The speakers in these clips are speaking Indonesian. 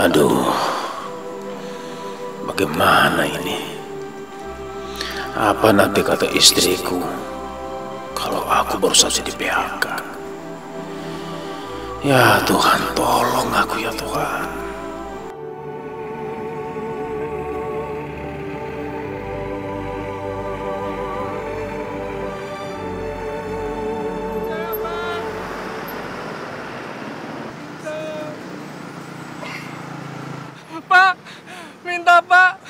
Aduh, bagaimana ini? Apa nanti kata istriku kalau aku baru saja di PHK? Ya Tuhan, tolong aku ya Tuhan. Pak, minta Pak.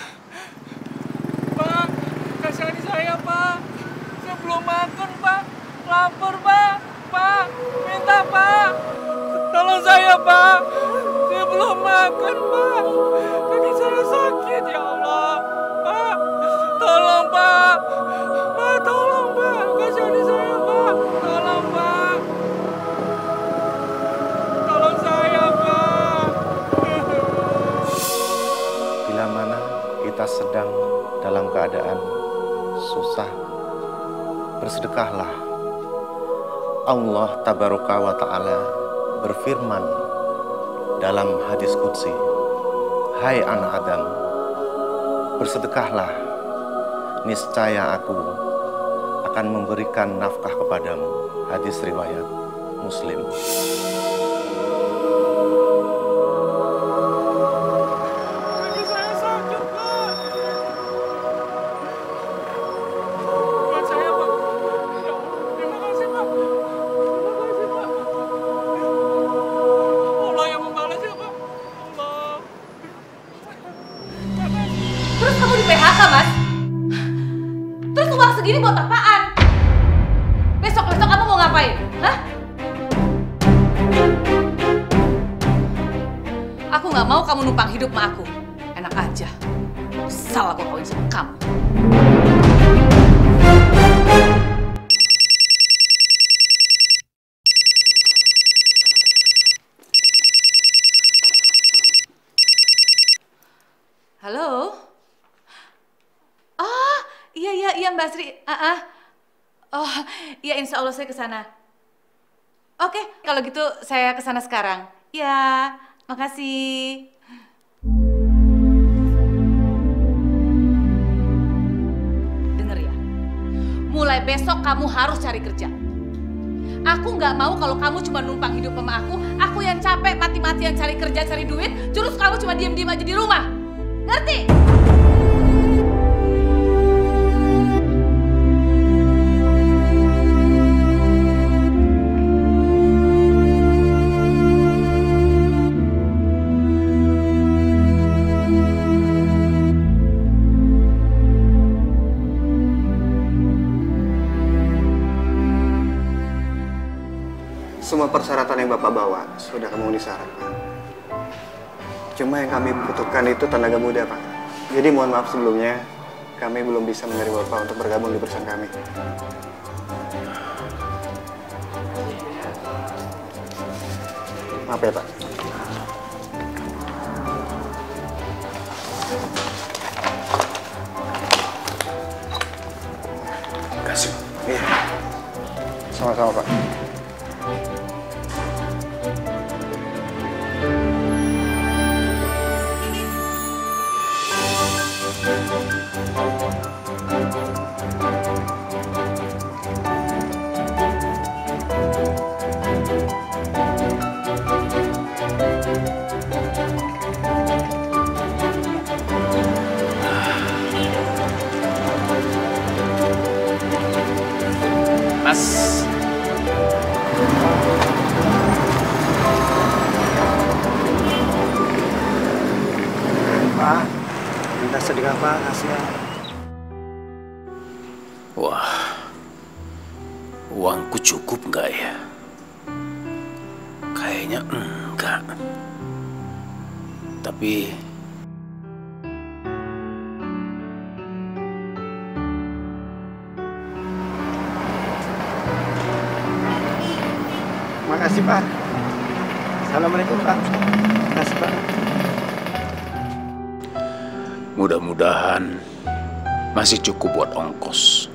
Pak, kasihani saya Pak. Saya belum makan Pak. Lapar Pak. Pak, minta Pak. Tolong saya Pak. Saya belum makan Pak. Kaki saya sakit ya Allah. Pak, tolong Pak. Pak, tolong Pak. Kasihani saya Pak. Tolong Pak. Tolong saya Pak. Bila mana kita sedang dalam keadaan susah, bersedekahlah. Allah Tabaraka wa Ta'ala berfirman dalam hadis qudsi, "Hai anak Adam, bersedekahlah, niscaya aku akan memberikan nafkah kepadamu." Hadis riwayat Muslim. Terus kamu di PHK, Mas? Terus uang segini buat apaan? Besok-besok kamu mau ngapain? Hah? Aku nggak mau kamu numpang hidup sama aku. Enak aja. Salah aku kawin sama kamu. Halo? Oh, iya Mbak Sri. Oh, iya insya Allah saya ke sana. Oke, kalau gitu saya ke sana sekarang. Ya, makasih. Dengar ya, mulai besok kamu harus cari kerja. Aku nggak mau kalau kamu cuma numpang hidup sama aku. Aku yang capek mati-matian cari kerja, cari duit. Terus kamu cuma diem-diem aja di rumah. Ngerti? Semua persyaratan yang Bapak bawa sudah memenuhi syarat, Pak. Cuma yang kami butuhkan itu tenaga muda, Pak. Jadi mohon maaf sebelumnya, kami belum bisa menerima Bapak untuk bergabung di perusahaan kami. Maaf ya, Pak. Kasih. Iya. Sama-sama, Pak. Mas. Pak, minta sedekah Pak, kasihan. Wah, uangku cukup nggak ya? Kayaknya enggak. Tapi makasih Pak. Assalamualaikum Pak. Makasih Pak. mudah-mudahan masih cukup buat ongkos.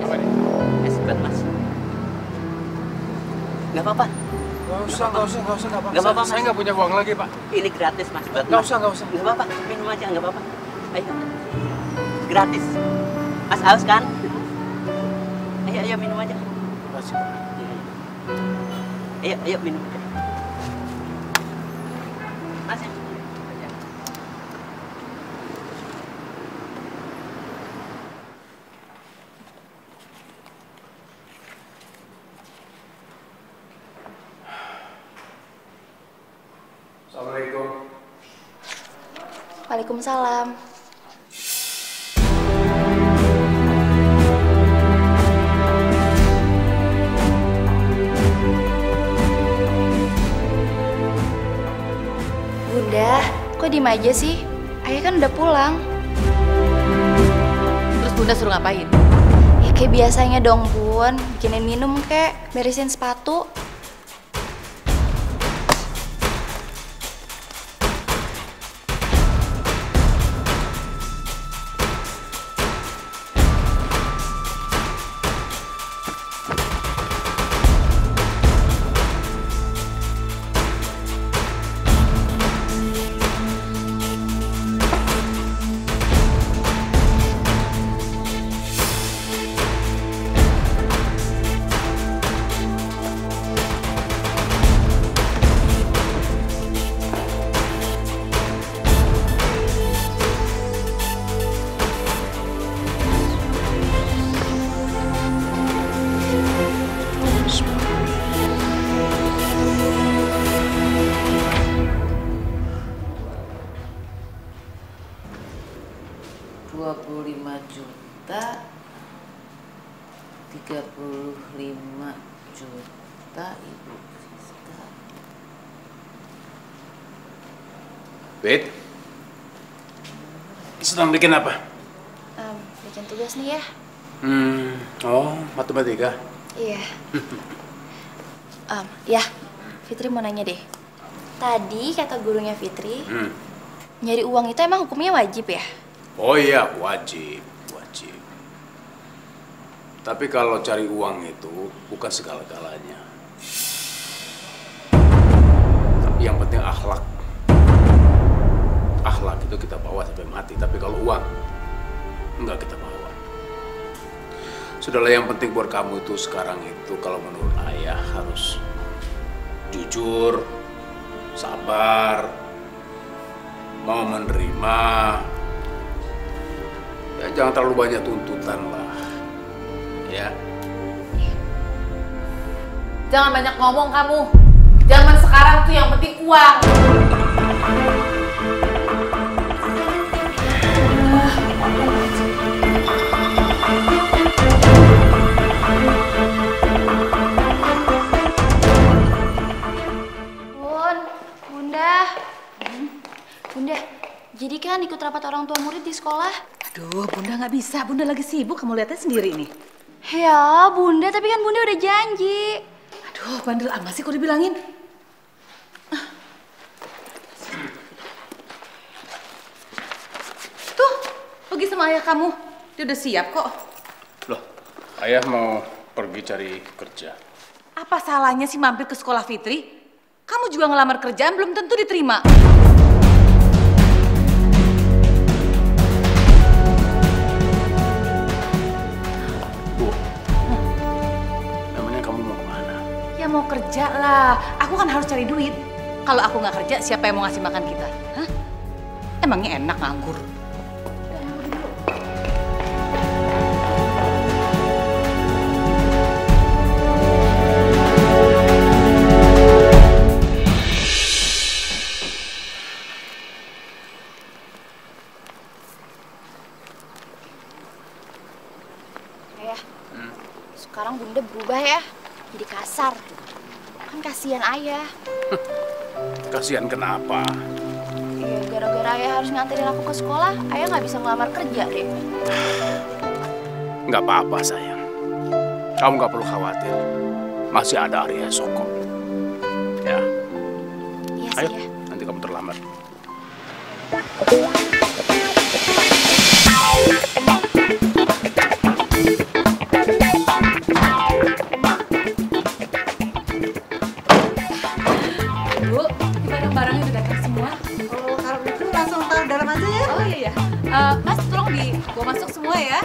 Apa nih? Es buat Mas. Nggak apa-apa. Nggak usah, nggak apa-apa. Nggak apa-apa, Saya Mas. nggak punya uang lagi, Pak. Ini gratis, Mas. Buat Nggak Mas. usah. Nggak apa-apa, minum aja, nggak apa-apa. Ayo. Gratis. Mas haus kan? Ayo minum aja. Makasih, Pak. Ayo minum aja. Mas ya. Assalamualaikum. Waalaikumsalam. Bunda, kok diem aja sih? Ayah kan udah pulang. Terus Bunda suruh ngapain? Ya kayak biasanya dong, Bun. Bikinin minum kek, beresin sepatu. Juta, 35 juta Ibu Siska. Bet, sedang bikin apa? Bikin tugas nih ya. Matematika. Iya. Ya, Fitri mau nanya deh. Tadi kata gurunya Fitri, nyari uang itu emang hukumnya wajib ya? Oh iya, wajib. Tapi kalau cari uang itu bukan segala-galanya. Tapi yang penting akhlak. Akhlak itu kita bawa sampai mati. Tapi kalau uang, enggak kita bawa. Sudahlah, yang penting buat kamu itu sekarang itu kalau menurut ayah harus jujur, sabar, mau menerima. Ya jangan terlalu banyak tuntutan lah. Ya. Jangan banyak ngomong kamu. Zaman sekarang tuh yang penting uang. Bunda, jadi kan ikut rapat orang tua murid di sekolah? Aduh, Bunda nggak bisa. Bunda lagi sibuk. Kamu lihatnya sendiri nih. Ya, Bunda, tapi kan Bunda udah janji. Aduh, bandel amat sih kok dibilangin. Tuh, pergi sama ayah kamu. Dia udah siap kok. Loh, ayah mau pergi cari kerja. Apa salahnya sih mampir ke sekolah Fitri? Kamu juga ngelamar kerjaan belum tentu diterima. Bu, namanya kamu mau kemana? Ya mau kerja lah. Aku kan harus cari duit. Kalau aku nggak kerja, siapa yang mau ngasih makan kita? Hah? Emangnya enak nganggur? Sekarang Bunda berubah ya, jadi kasar. Kan kasihan ayah. Kasihan kenapa? Iya, gara-gara ayah harus nganterin aku ke sekolah, ayah nggak bisa ngelamar kerja deh. Nggak apa-apa sayang. Kamu nggak perlu khawatir. Masih ada hari esok kok. Ya. Iya Ayo, sih ya. nanti kamu terlambat. masuk semua ya.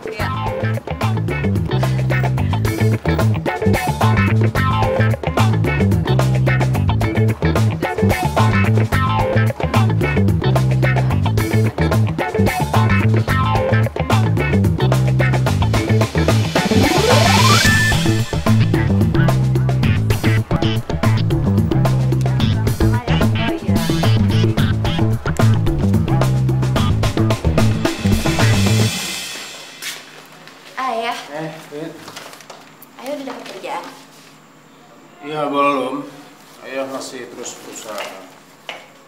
Iya. Ayah, Fit. ayah udah dapat kerjaan. Iya, belum. Ayah masih terus berusaha.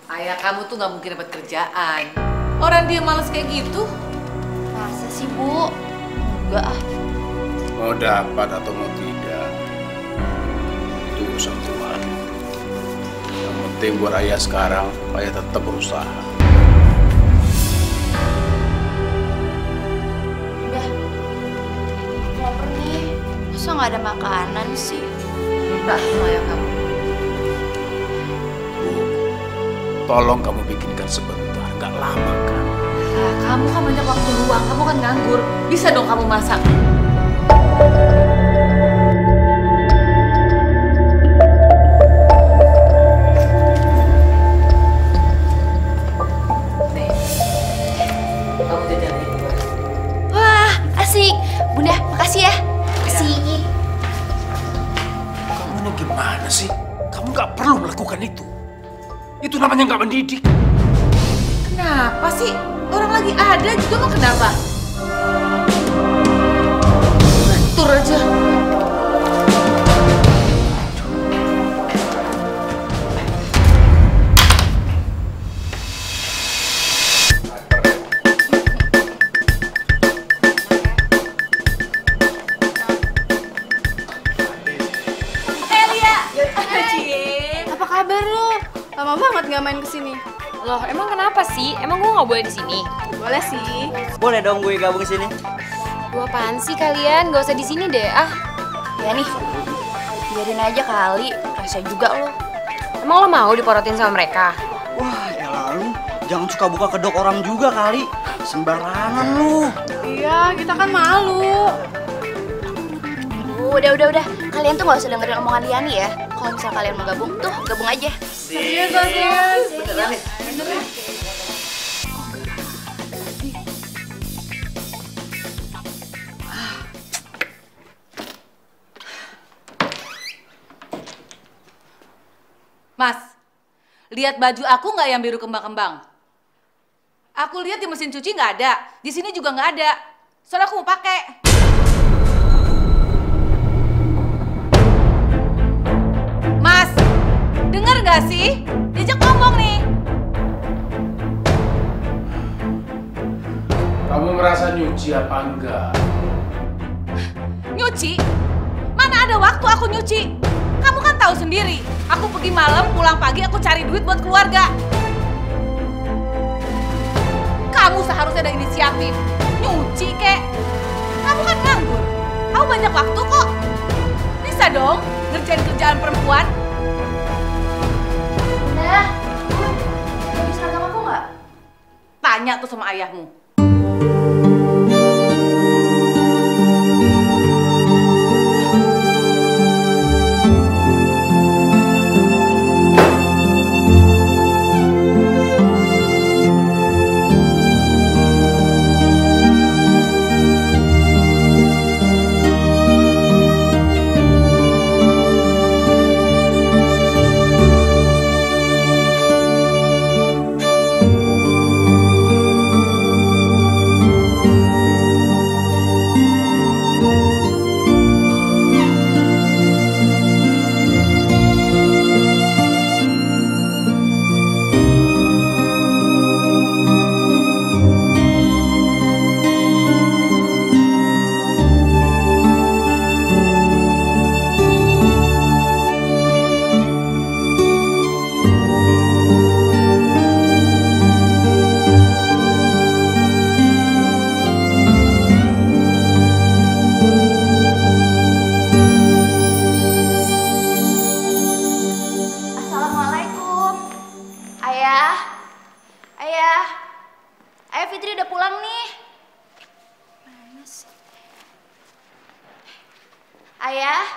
Ayah kamu tuh nggak mungkin dapat kerjaan. Orang dia malas kayak gitu. Masa sih, Bu? Enggak ah. Mau dapat atau mau tidak, itu urusan Tuhan. Yang penting buat ayah sekarang, ayah tetap berusaha. Udah. Aku lapar nih. Masa nggak ada makanan sih? Minta sama ayah kamu. Bu, tolong kamu bikinkan sebentar, nggak lama kan? Nah, kamu kan banyak waktu luang, kamu kan nganggur. Bisa dong kamu masak. Nih, kamu jajan di luar. Wah, asik. Bunda, makasih ya. Asik. Kamu ini gimana sih? Kamu nggak perlu melakukan itu. Itu namanya nggak mendidik. Kenapa sih? Orang lagi ada juga mau kenapa? Atur aja. Apa kabar lu? Lama banget nggak main kesini. Loh, emang kenapa sih? Emang gue nggak boleh di sini? Boleh sih. Boleh dong gue gabung ke sini. Lu apaan sih kalian? Gak usah di sini deh. Ah, Ya nih, biarin aja kali. Rasa juga lo. emang lo mau diporotin sama mereka? Wah, ya lalu jangan suka buka kedok orang juga kali. Sembarangan lu. Iya, kita kan malu. Udah. Kalian tuh nggak usah dengerin omongan Liani ya. Kalau misal kalian mau gabung, tuh gabung aja. Serius. Beneran nih. Mas, lihat baju aku nggak yang biru kembang-kembang? Aku lihat di mesin cuci nggak ada, di sini juga nggak ada. Soalnya aku mau pakai. Mas, dengar nggak sih? Diajak ngomong nih. Kamu merasa nyuci apa enggak? Nyuci? Mana ada waktu aku nyuci? Kamu kan tahu sendiri, aku pergi malam, pulang pagi, aku cari duit buat keluarga. Kamu seharusnya ada inisiatif. Nyuci kek. Kamu kan nganggur. Kamu banyak waktu kok. Bisa dong ngerjain kerjaan perempuan. Bunda, baju seragam aku nggak? Tanya tuh sama ayahmu. Ayah.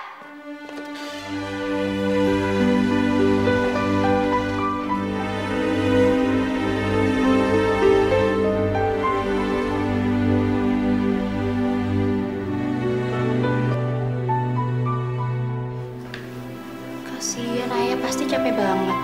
Kasian ayah pasti capek banget.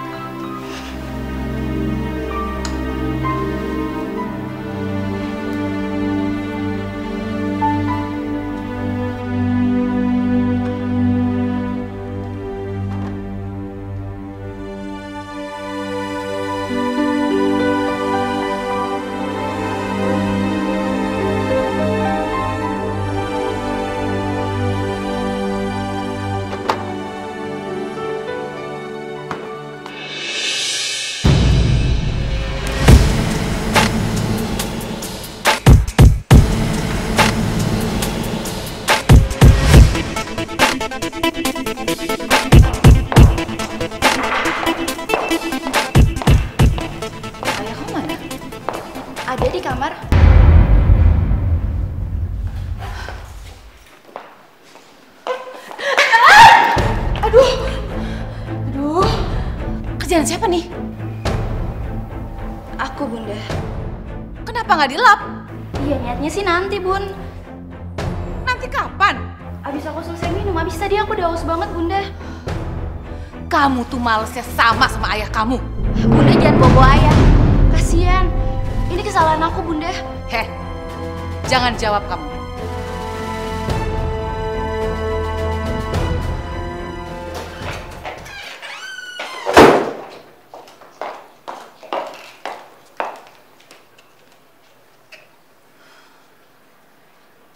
Ada di kamar. Aduh. Kerjaan siapa nih? Aku, Bunda. Kenapa nggak dilap? Iya, niatnya sih nanti, Bun. Nanti kapan? Abis aku selesai minum, abis tadi aku udah haus banget, Bunda. Kamu tuh malesnya sama ayah kamu. Bunda jangan bawa ayah. Kasian. Ini kesalahan aku, Bunda. Heh, jangan jawab kamu.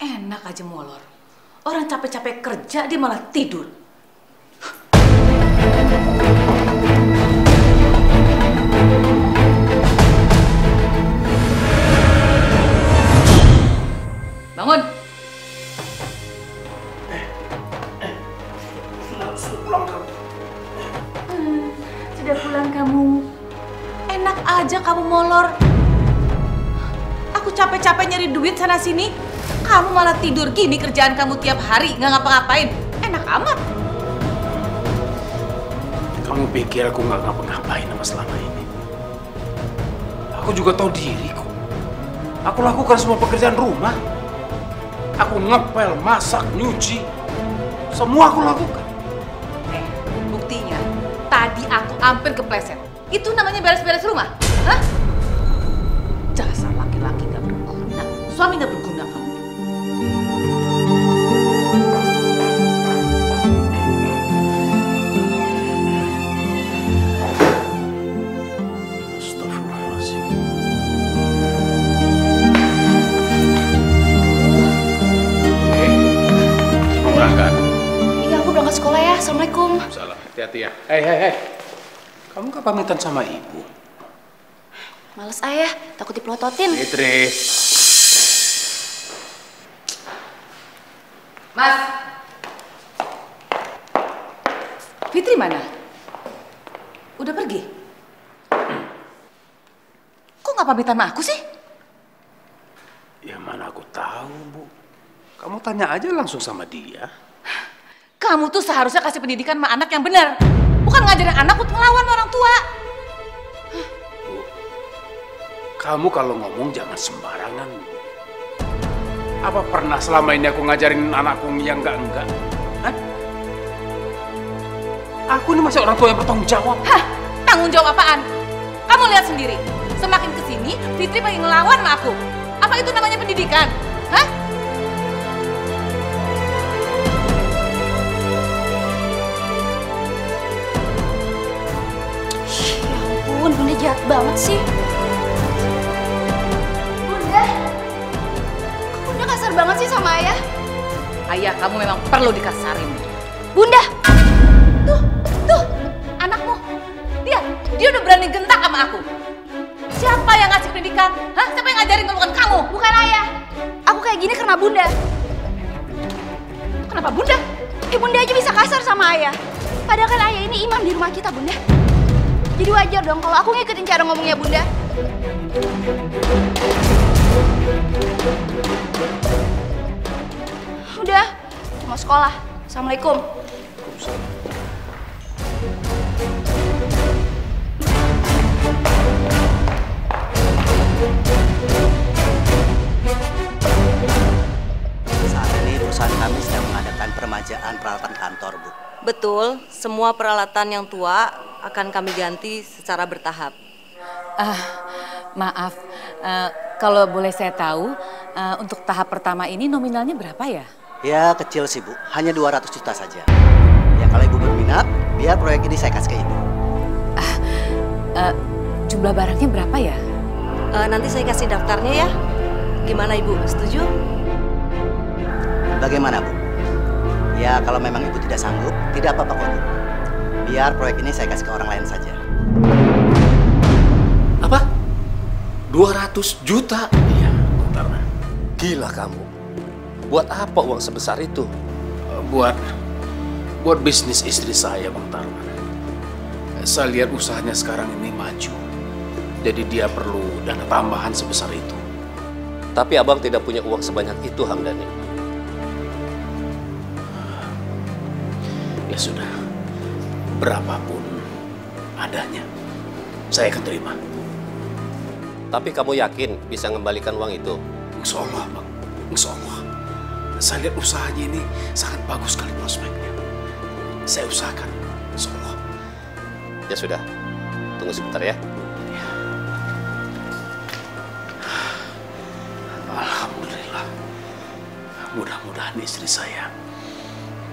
Enak aja molor. Orang capek-capek kerja, dia malah tidur. Bangun. Sudah pulang kamu. Enak aja kamu molor. Aku capek-capek nyari duit sana sini. Kamu malah tidur gini kerjaan kamu tiap hari, nggak ngapa-ngapain. Enak amat. Kamu pikir aku nggak ngapa-ngapain sama selama ini? Aku juga tahu diri kok. Aku lakukan semua pekerjaan rumah. Aku ngepel, masak, nyuci. Semua aku lakukan. Buktinya, tadi aku hampir kepleset. Itu namanya beres-beres rumah? Hah? Dasar laki-laki nggak berguna. Suami nggak berguna kamu. Astagfirullahaladzim. Mau berangkat? Iya, aku berangkat sekolah ya. Assalamualaikum. Salam. Hati-hati ya. Hei. Kamu nggak pamitan sama ibu? Males ayah, takut dipelototin. Fitri. Mas. Fitri mana? Udah pergi? Kok nggak pamitan sama aku sih? Ya mana aku tahu, Bu. Kamu tanya aja langsung sama dia. Kamu tuh seharusnya kasih pendidikan sama anak yang benar. Bukan ngajarin anak untuk ngelawan orang tua. Bu, kamu kalau ngomong jangan sembarangan. Apa pernah selama ini aku ngajarin anakku yang enggak? Hah? Aku ini masih orang tua yang bertanggung jawab. Hah? Tanggung jawab apaan? Kamu lihat sendiri. Semakin kesini, Fitri pengen ngelawan sama aku. Apa itu namanya pendidikan? Hah? Ya ampun, Bunda jahat banget sih. Bunda, kok Bunda kasar banget sih sama ayah? Ayah kamu memang perlu dikasarin. Bunda! Tuh, anakmu. Dia udah berani gentak sama aku. Siapa yang ngasih pendidikan? Hah? Siapa yang ngajarin kalau bukan kamu? Bukan ayah. Aku kayak gini karena Bunda. Kenapa Bunda? Bunda aja bisa kasar sama ayah. Padahal kan ayah ini imam di rumah kita, Bunda. Jadi wajar dong kalau aku ngikutin cara ngomongnya Bunda. Udah, mau sekolah. Assalamualaikum. Saat ini perusahaan kami sedang mengadakan peremajaan peralatan kantor, Bu. Betul, semua peralatan yang tua akan kami ganti secara bertahap. Maaf, kalau boleh saya tahu, untuk tahap pertama ini nominalnya berapa ya? Ya kecil sih, Bu. Hanya 200 juta saja. Ya kalau Ibu berminat, biar proyek ini saya kasih ke Ibu. Jumlah barangnya berapa ya? Nanti saya kasih daftarnya ya. Gimana Ibu, setuju? Bagaimana, Bu? Ya kalau memang Ibu tidak sanggup, tidak apa-apa kok, Bu. Biar proyek ini saya kasih ke orang lain saja. Apa? 200 juta? Iya, Bang Tarman. Gila kamu. Buat apa uang sebesar itu? Buat bisnis istri saya, Bang Tarman. Saya lihat usahanya sekarang ini maju. Jadi dia perlu dana tambahan sebesar itu. Tapi abang tidak punya uang sebanyak itu, Hamdani. Ya sudah, berapapun adanya, saya akan terima. Tapi kamu yakin bisa mengembalikan uang itu? Insya Allah, Bang. Insya Allah. Saya lihat usahanya ini sangat bagus sekali prospeknya. Saya usahakan, insya Allah. Ya sudah, tunggu sebentar ya. Alhamdulillah. Mudah-mudahan istri saya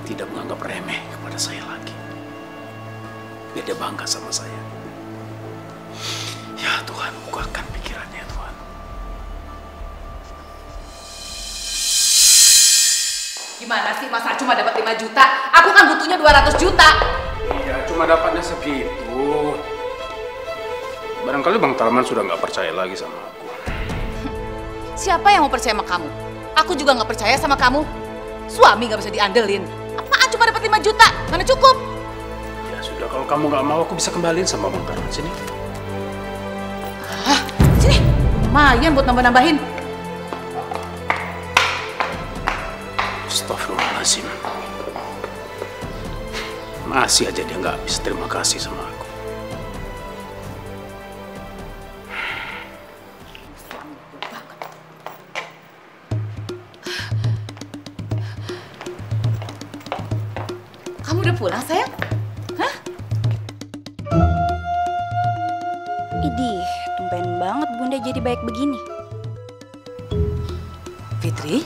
tidak menganggap remeh kepada saya lagi. Biar dia bangga sama saya. Ya Tuhan, bukakan pikirannya Tuhan. Gimana sih, masa cuma dapat 5 juta? Aku kan butuhnya 200 juta. Iya, cuma dapatnya segitu. Barangkali Bang Tarman sudah nggak percaya lagi sama aku. Siapa yang mau percaya sama kamu? Aku juga nggak percaya sama kamu. Suami nggak bisa diandelin. Apaan cuma dapat 5 juta? Mana cukup? Ya sudah, kalau kamu nggak mau, aku bisa kembaliin sama Bang Tarman. Sini. Sini, lumayan buat nambah-nambahin. Astagfirullahaladzim. Masih aja dia nggak bisa terima kasih sama aku. Kamu udah pulang, sayang? Hah? Idih, tumben banget Bunda jadi baik begini. Fitri?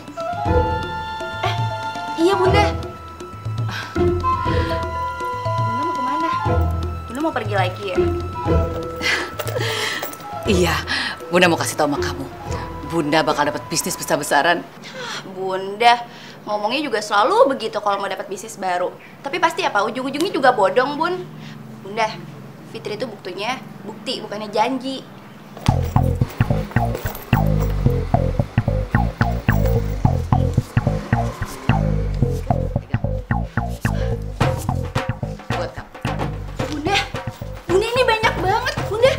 Iya Bunda. Bunda mau kemana? Bunda mau pergi lagi ya? Iya, Bunda mau kasih tahu sama kamu. Bunda bakal dapat bisnis besar-besaran. Bunda, ngomongnya juga selalu begitu kalau mau dapat bisnis baru. Tapi pasti apa, ujung-ujungnya juga bodong, Bun. Bunda, Fitri itu bukti, bukannya janji. Buat kamu. Bunda ini banyak banget, Bunda.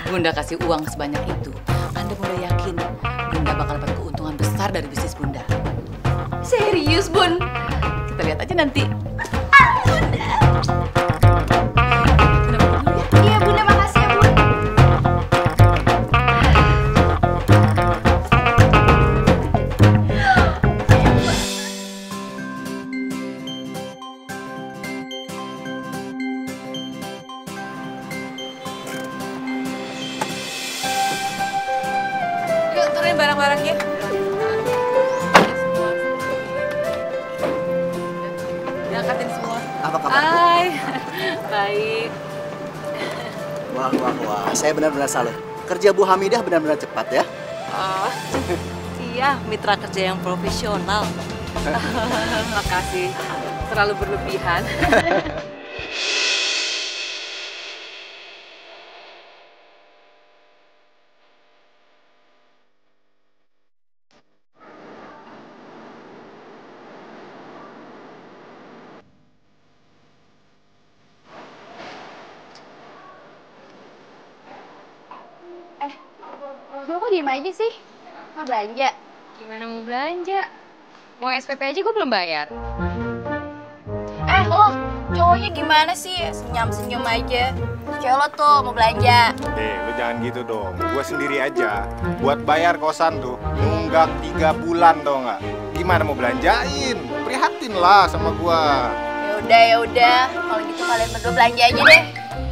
Bunda kasih uang sebanyak itu. Anda Bunda yakin Bunda bakal dapat keuntungan besar dari bisnis Bunda. Serius, Bun? Kita lihat aja nanti. Iya, Bunda, makasih ya, Bun. Yuk, turunin barang-barangnya. Diangkatin semua. Apa kabar, Bu? Hai, baik. Wah. Saya benar-benar salut. Kerja Bu Hamidah benar-benar cepat ya. Oh, iya, mitra kerja yang profesional. Makasih, terlalu berlebihan. Gue kok diem aja sih? Mau belanja? Gimana mau belanja? Mau SPP aja gue belum bayar. Lo cowoknya gimana sih? Senyum-senyum aja. Cewek lo tuh mau belanja. Lu jangan gitu dong. Gue sendiri aja. Buat bayar kosan tuh nunggak 3 bulan tau nggak? Gimana mau belanjain? Prihatin lah sama gue. Ya udah. Kalau gitu kalian berdua belanja aja deh.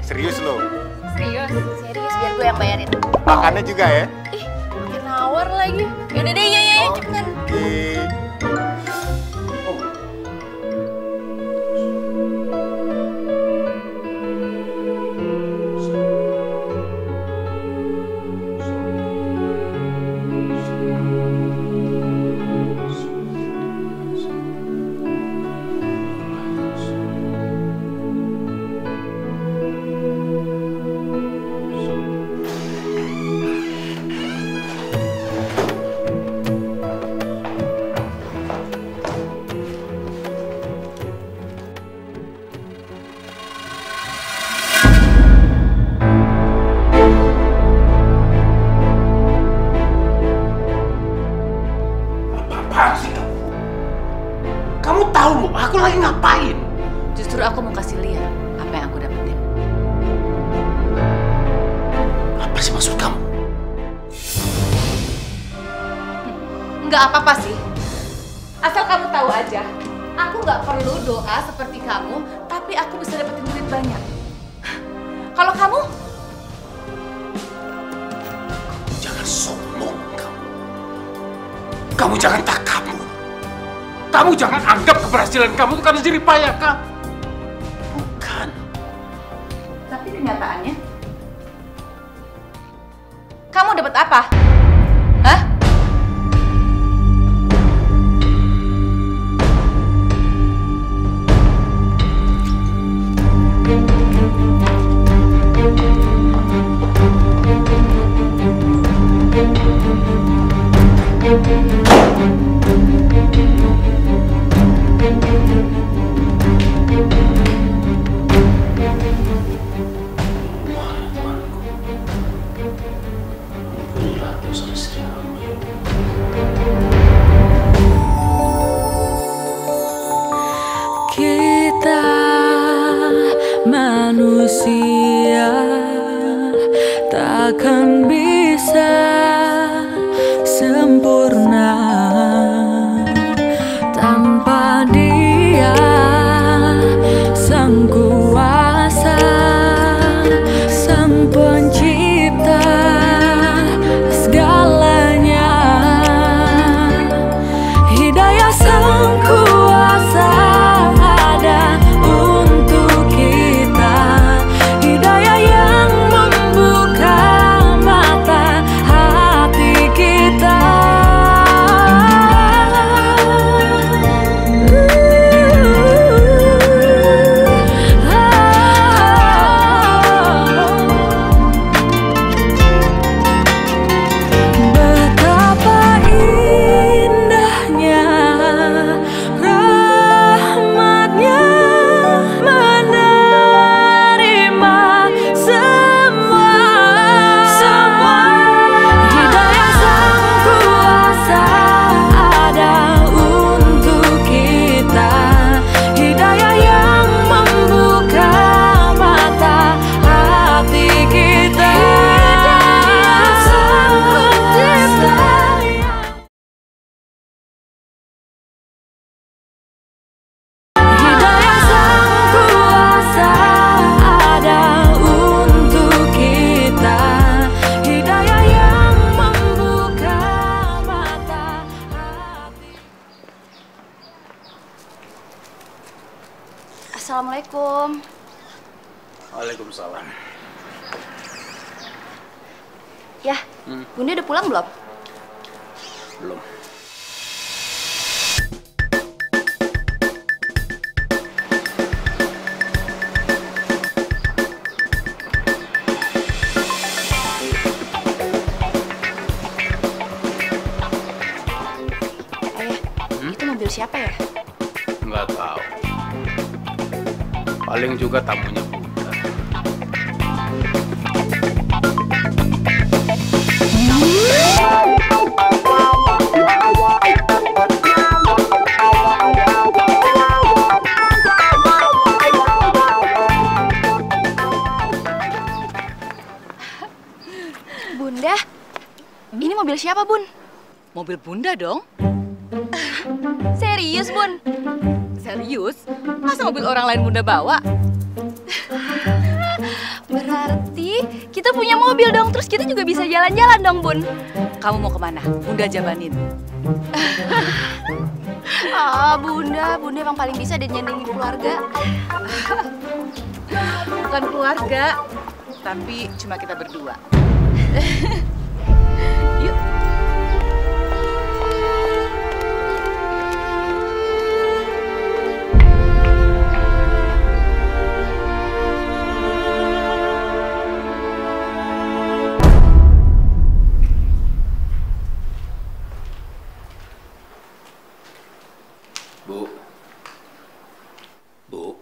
Serius lo? Serius? Serius, biar gue yang bayarin. Makannya juga ya? Ih, makin nawar lagi. Yaudah deh, ya, cepetan. Aku lagi ngapain? Justru aku mau kasih lihat apa yang aku dapetin. Apa sih maksud kamu? Nggak apa-apa sih. Asal kamu tahu aja, aku nggak perlu doa seperti kamu, tapi aku bisa dapetin duit banyak. Kalau kamu jangan sombong kamu. Kamu jangan takabur. Kamu jangan anggap keberhasilan kamu itu karena jerih payah kamu. Bukan. Tapi kenyataannya, kamu dapat apa? Hah? Kita manusia takkan bisa sempurna tanpa Dia Sang Kuasa, Sang Pencipta segalanya. Hidayah Sang Kuasa ada untuk kita, hidayah yang membuka mata hati kita. Betapa indahnya rahmatnya menerima semua. Hidayah Sang Kuasa ada untuk kita, hidayah yang membuka mata hati kita. Sang Pencipta. Hidayah Sang Kuasa ada untuk kita, hidayah yang membuka mata hati. Assalamualaikum. Waalaikumsalam. Ya, Bunda udah pulang belum? Belum. Ayah, itu mobil siapa ya? Nggak tahu. Paling juga tamunya Bunda. Mobil Bunda dong. Serius, Bun? Serius? Masa mobil orang lain Bunda bawa? Berarti kita punya mobil dong, terus kita juga bisa jalan-jalan dong, Bun. Kamu mau kemana? Bunda jabanin. Bunda emang paling bisa deh nyenengin keluarga. Bukan keluarga, tapi cuma kita berdua. Yuk. Bu.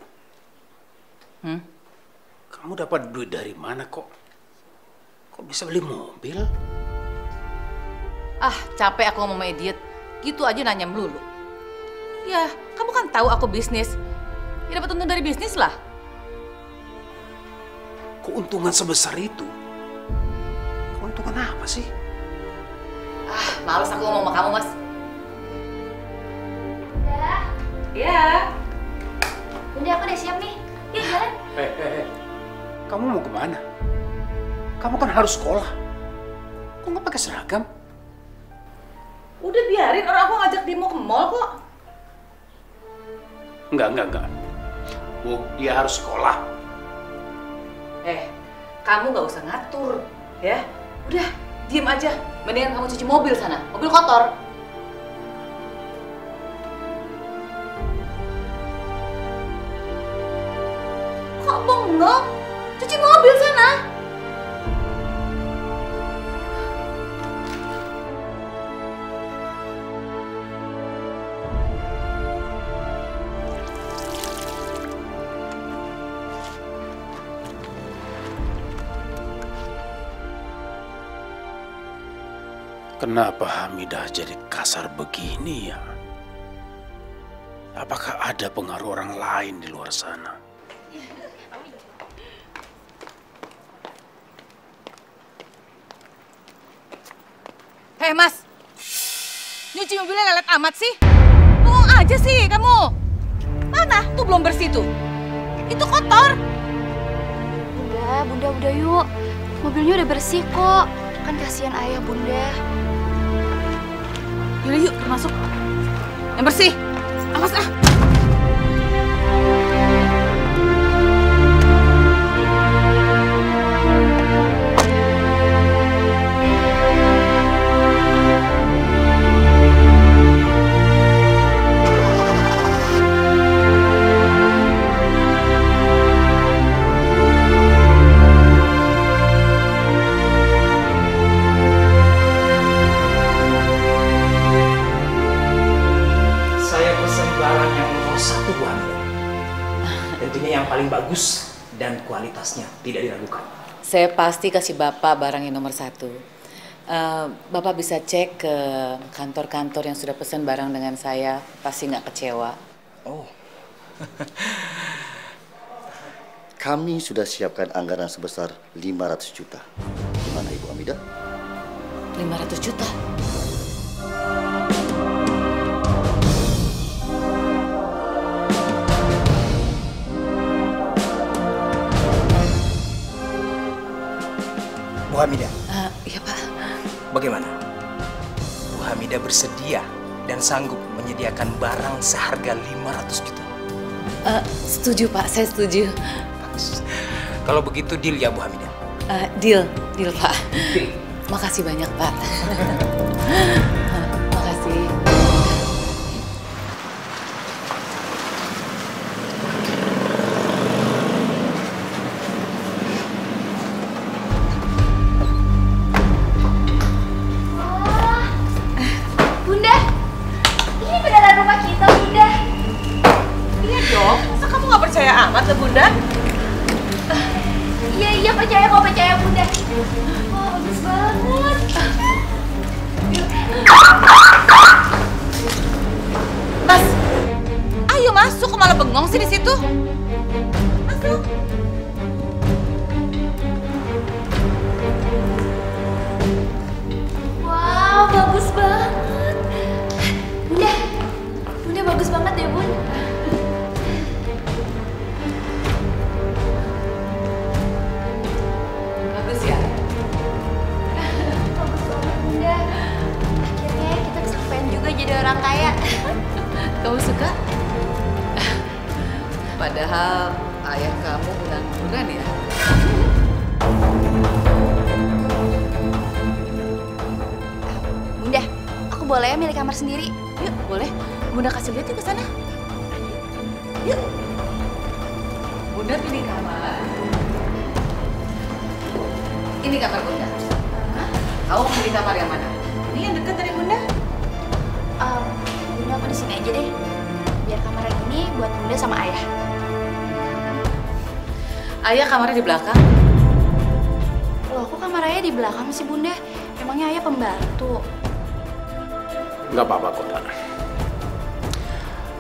Kamu dapat duit dari mana kok? Kok bisa beli mobil? Capek aku ngomong sama Idiot. Gitu aja nanya melulu. Ya, kamu kan tahu aku bisnis. Ya dapat untung dari bisnis lah. Keuntungan sebesar itu? Keuntungan apa sih? Males aku ngomong sama kamu, Mas. Bunda. Ya. Bunda, aku udah siap nih. Yuk, jalan. Kamu mau kemana? Kamu kan harus sekolah. Kok nggak pakai seragam? Udah biarin, orang aku ngajak dia mau ke mall kok. Enggak. Bu, dia harus sekolah. Kamu nggak usah ngatur, ya. Udah, diem aja. Mendingan kamu cuci mobil sana, mobil kotor. Kok bengong? Cuci mobil sana. Kenapa Hamidah jadi kasar begini ya? Apakah ada pengaruh orang lain di luar sana? Hei Mas, nyuci mobilnya lelet amat sih. Ngomong aja sih kamu. Mana? Tuh belum bersih tuh. Itu kotor. Bunda udah yuk. Mobilnya udah bersih kok. Kan kasihan ayah, Bunda. Yaudah yuk, masuk. Yang bersih. Awas ah. Tentunya yang paling bagus dan kualitasnya tidak diragukan. Saya pasti kasih Bapak barang yang nomor 1. Bapak bisa cek ke kantor-kantor yang sudah pesan barang dengan saya, pasti nggak kecewa. Oh, kami sudah siapkan anggaran sebesar 500 juta. Gimana Ibu Hamidah? 500 juta? Bu Hamidah. Iya Pak. Bagaimana? Bu Hamidah bersedia dan sanggup menyediakan barang seharga 500 juta? Setuju Pak, saya setuju. Bagus. Kalau begitu deal ya Bu Hamidah? Deal Pak. Makasih banyak Pak. Makasih. Bunda, ini beneran rumah kita, Bunda. Iya dong, masa kamu nggak percaya amat ke Bunda? Iya percaya kok, percaya Bunda. Wah, bagus banget. Mas, ayo masuk, kok malah bengong sih di situ? Masuk. Wow, bagus banget. mau jadi orang kaya. Kamu suka? Padahal ayah kamu pengangguran ya. Bunda, aku boleh ya milih kamar sendiri? Yuk, boleh. Bunda kasih lihat yuk ke sana. Yuk. Bunda pilih kamar. Ini kamar Bunda. Kamu pilih kamar yang mana? Ini yang dekat dari Bunda. Bunda aku di sini aja deh. Biar kamar yang ini buat Bunda sama ayah. Ayah kamarnya di belakang. Loh, kok kamar ayah di belakang sih Bunda? Emangnya ayah pembantu? Nggak apa-apa kok, Dan.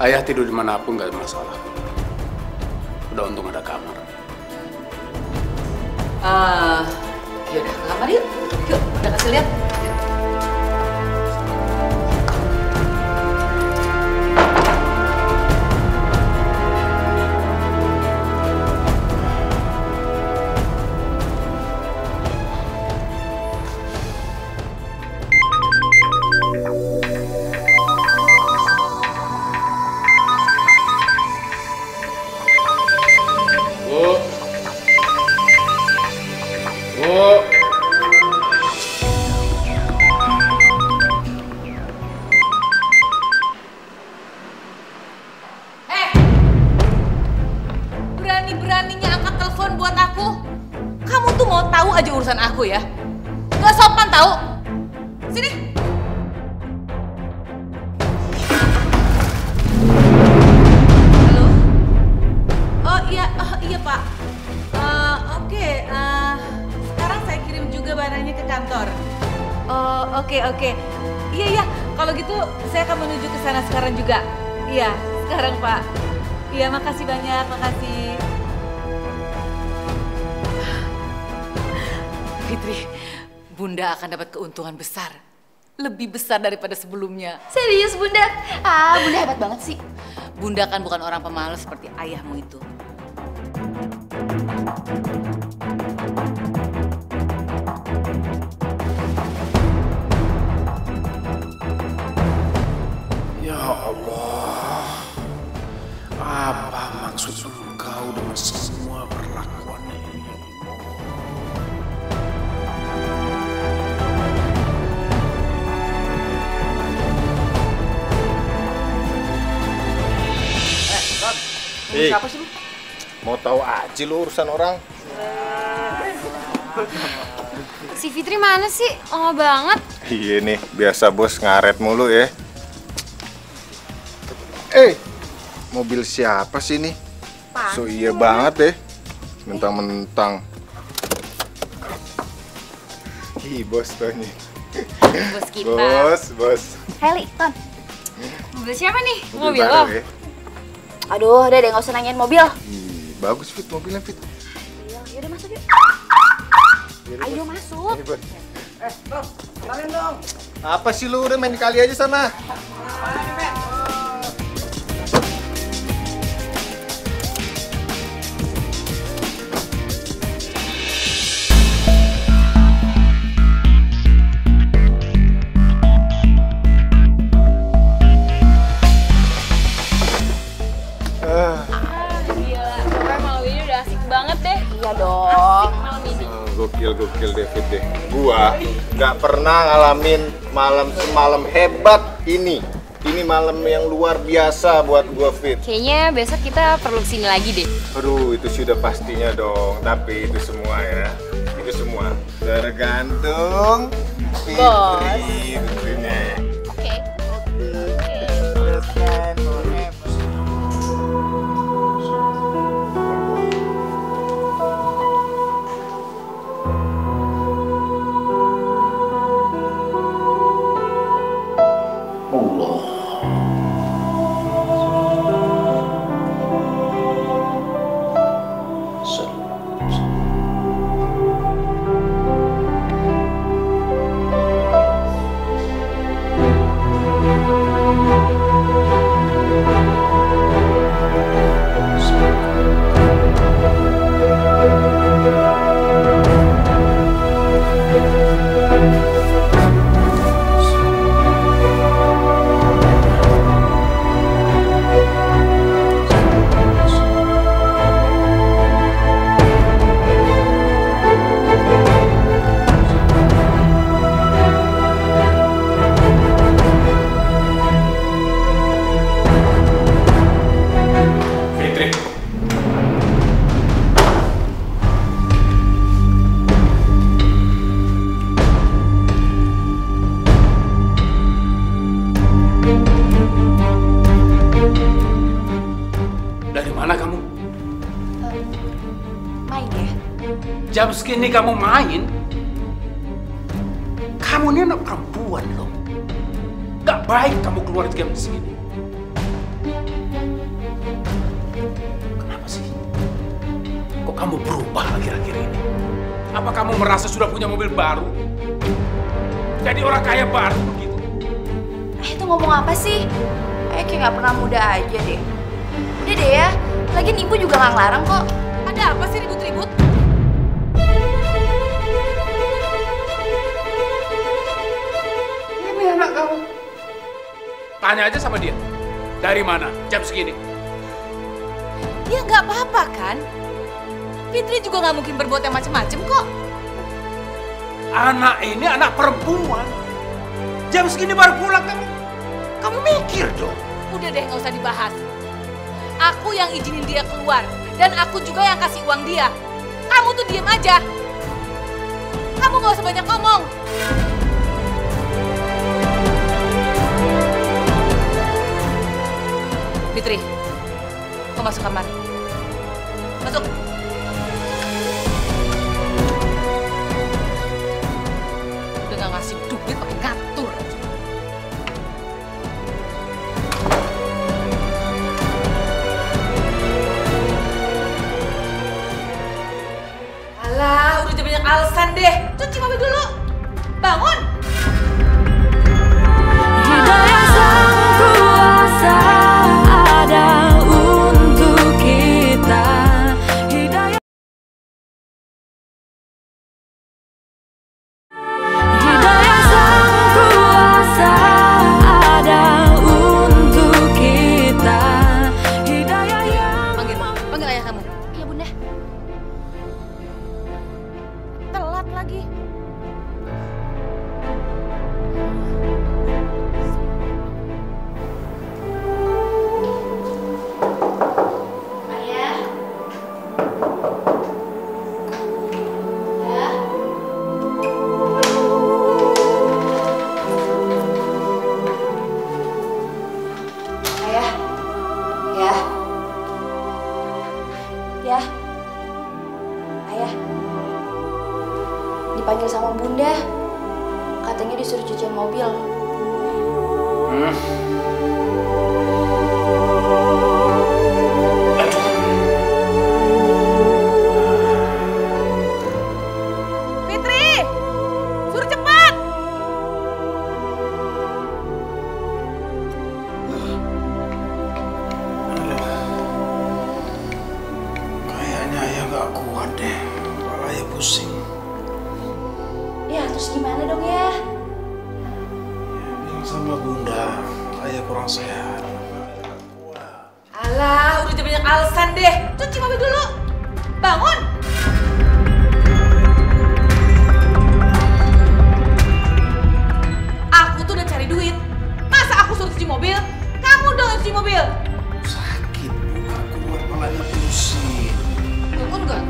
Ayah tidur dimanapun nggak ada masalah. Udah untung ada kamar. Yaudah, ke kamar yuk. Yuk, udah kasih lihat. Berani-beraninya angkat telepon buat aku. Kamu tuh mau tahu aja urusan aku ya? Gak sopan tahu. Sini. Halo. Oh iya Pak. Oke. Sekarang saya kirim juga barangnya ke kantor. Oh oke. Iya. Kalau gitu saya akan menuju ke sana sekarang juga. Iya, sekarang Pak. Iya, makasih banyak, makasih. Fitri, Bunda akan dapat keuntungan besar. Lebih besar daripada sebelumnya. Serius Bunda? Bunda hebat banget sih. Bunda kan bukan orang pemalas seperti ayahmu itu. Ya Allah, apa maksud engkau dengan semua perlakuan ini? Siapa sih lu? Mau tahu aja lu urusan orang. Si Fitri mana sih? Lama banget. Iya nih, biasa bos ngaret mulu ya. Mobil siapa sih nih? So iya banget deh. Mentang-mentang. Ih, bos tuh nih. Bos kita. Bos. Heli, Ton. Mobil siapa nih? Mobil Mobil baru lo? ya. Aduh, udah deh nggak usah nanyain mobil. Ih, bagus Fit mobilnya Fit. Yaudah masuk yuk. Ayo masuk. Tom, kenalin dong. Apa sih lu udah main kali aja sana? Gokil David deh. Gua nggak pernah ngalamin malam semalam hebat ini. Ini malam yang luar biasa buat gua, Fit. Kayaknya besok kita perlu kesini lagi deh. Aduh, itu sudah pastinya dong. Tapi itu semua ya, itu semua tergantung Fitri tentunya. Oke. Jam segini kamu main? Kamu ini anak perempuan loh. Gak baik kamu keluar jam segini. Kenapa sih? Kok kamu berubah akhir-akhir ini? Apa kamu merasa sudah punya mobil baru? Jadi orang kaya baru begitu? Itu ngomong apa sih? Kayak gak pernah muda aja deh. Udah deh ya, lagian ibu juga gak ngelarang kok. Ada apa sih ribut-ribut? Ini anak kamu. Tanya aja sama dia. Dari mana? Jam segini? Ya nggak apa-apa kan? Fitri juga nggak mungkin berbuat yang macem-macem kok. Anak ini anak perempuan. Jam segini baru pulang kamu. Kamu mikir dong. Udah deh, nggak usah dibahas. Aku yang izinin dia keluar. Dan aku juga yang kasih uang dia. Kamu tuh diem aja. Kamu nggak usah banyak ngomong. Fitri, kau masuk kamar. Masuk. Udah nggak ngasih duit pakai ngatur. Alah, udah banyak alasan deh. Cuci mobil dulu. Bangun. Hidayah sang kuasa ada untuk kita. Hidayah sang kuasa ada untuk kita. Hidayah yang Panggil ayah kamu. Iya bunda. Telat lagi. Ayah. Ayah. Ya. Ya. Ayah. Dipanggil sama bunda. Katanya disuruh cuciin mobil. Fitri, suruh cepat. Kayaknya ayah nggak kuat deh. Kepala ayah pusing. Ya terus gimana dong ya? Bilang sama bunda, ayah kurang sehat. Alah, udah banyak alasan deh. Cuci mobil dulu. Bangun. Aku tuh udah cari duit. Masa aku suruh cuci mobil? Kamu dong yang cuci mobil. Sakit, bunga kuat, kepalanya pusing. Bangun gak?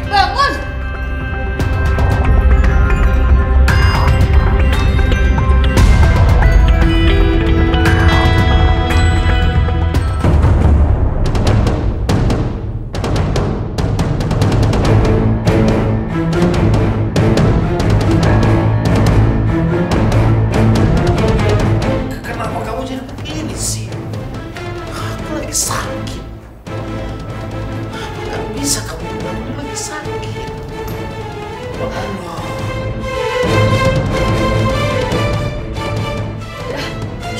Bangun. Kenapa kamu jadi begini sih? Aku lagi sakit. Gak bisa kamu bilang aku lagi sakit. Ya Allah.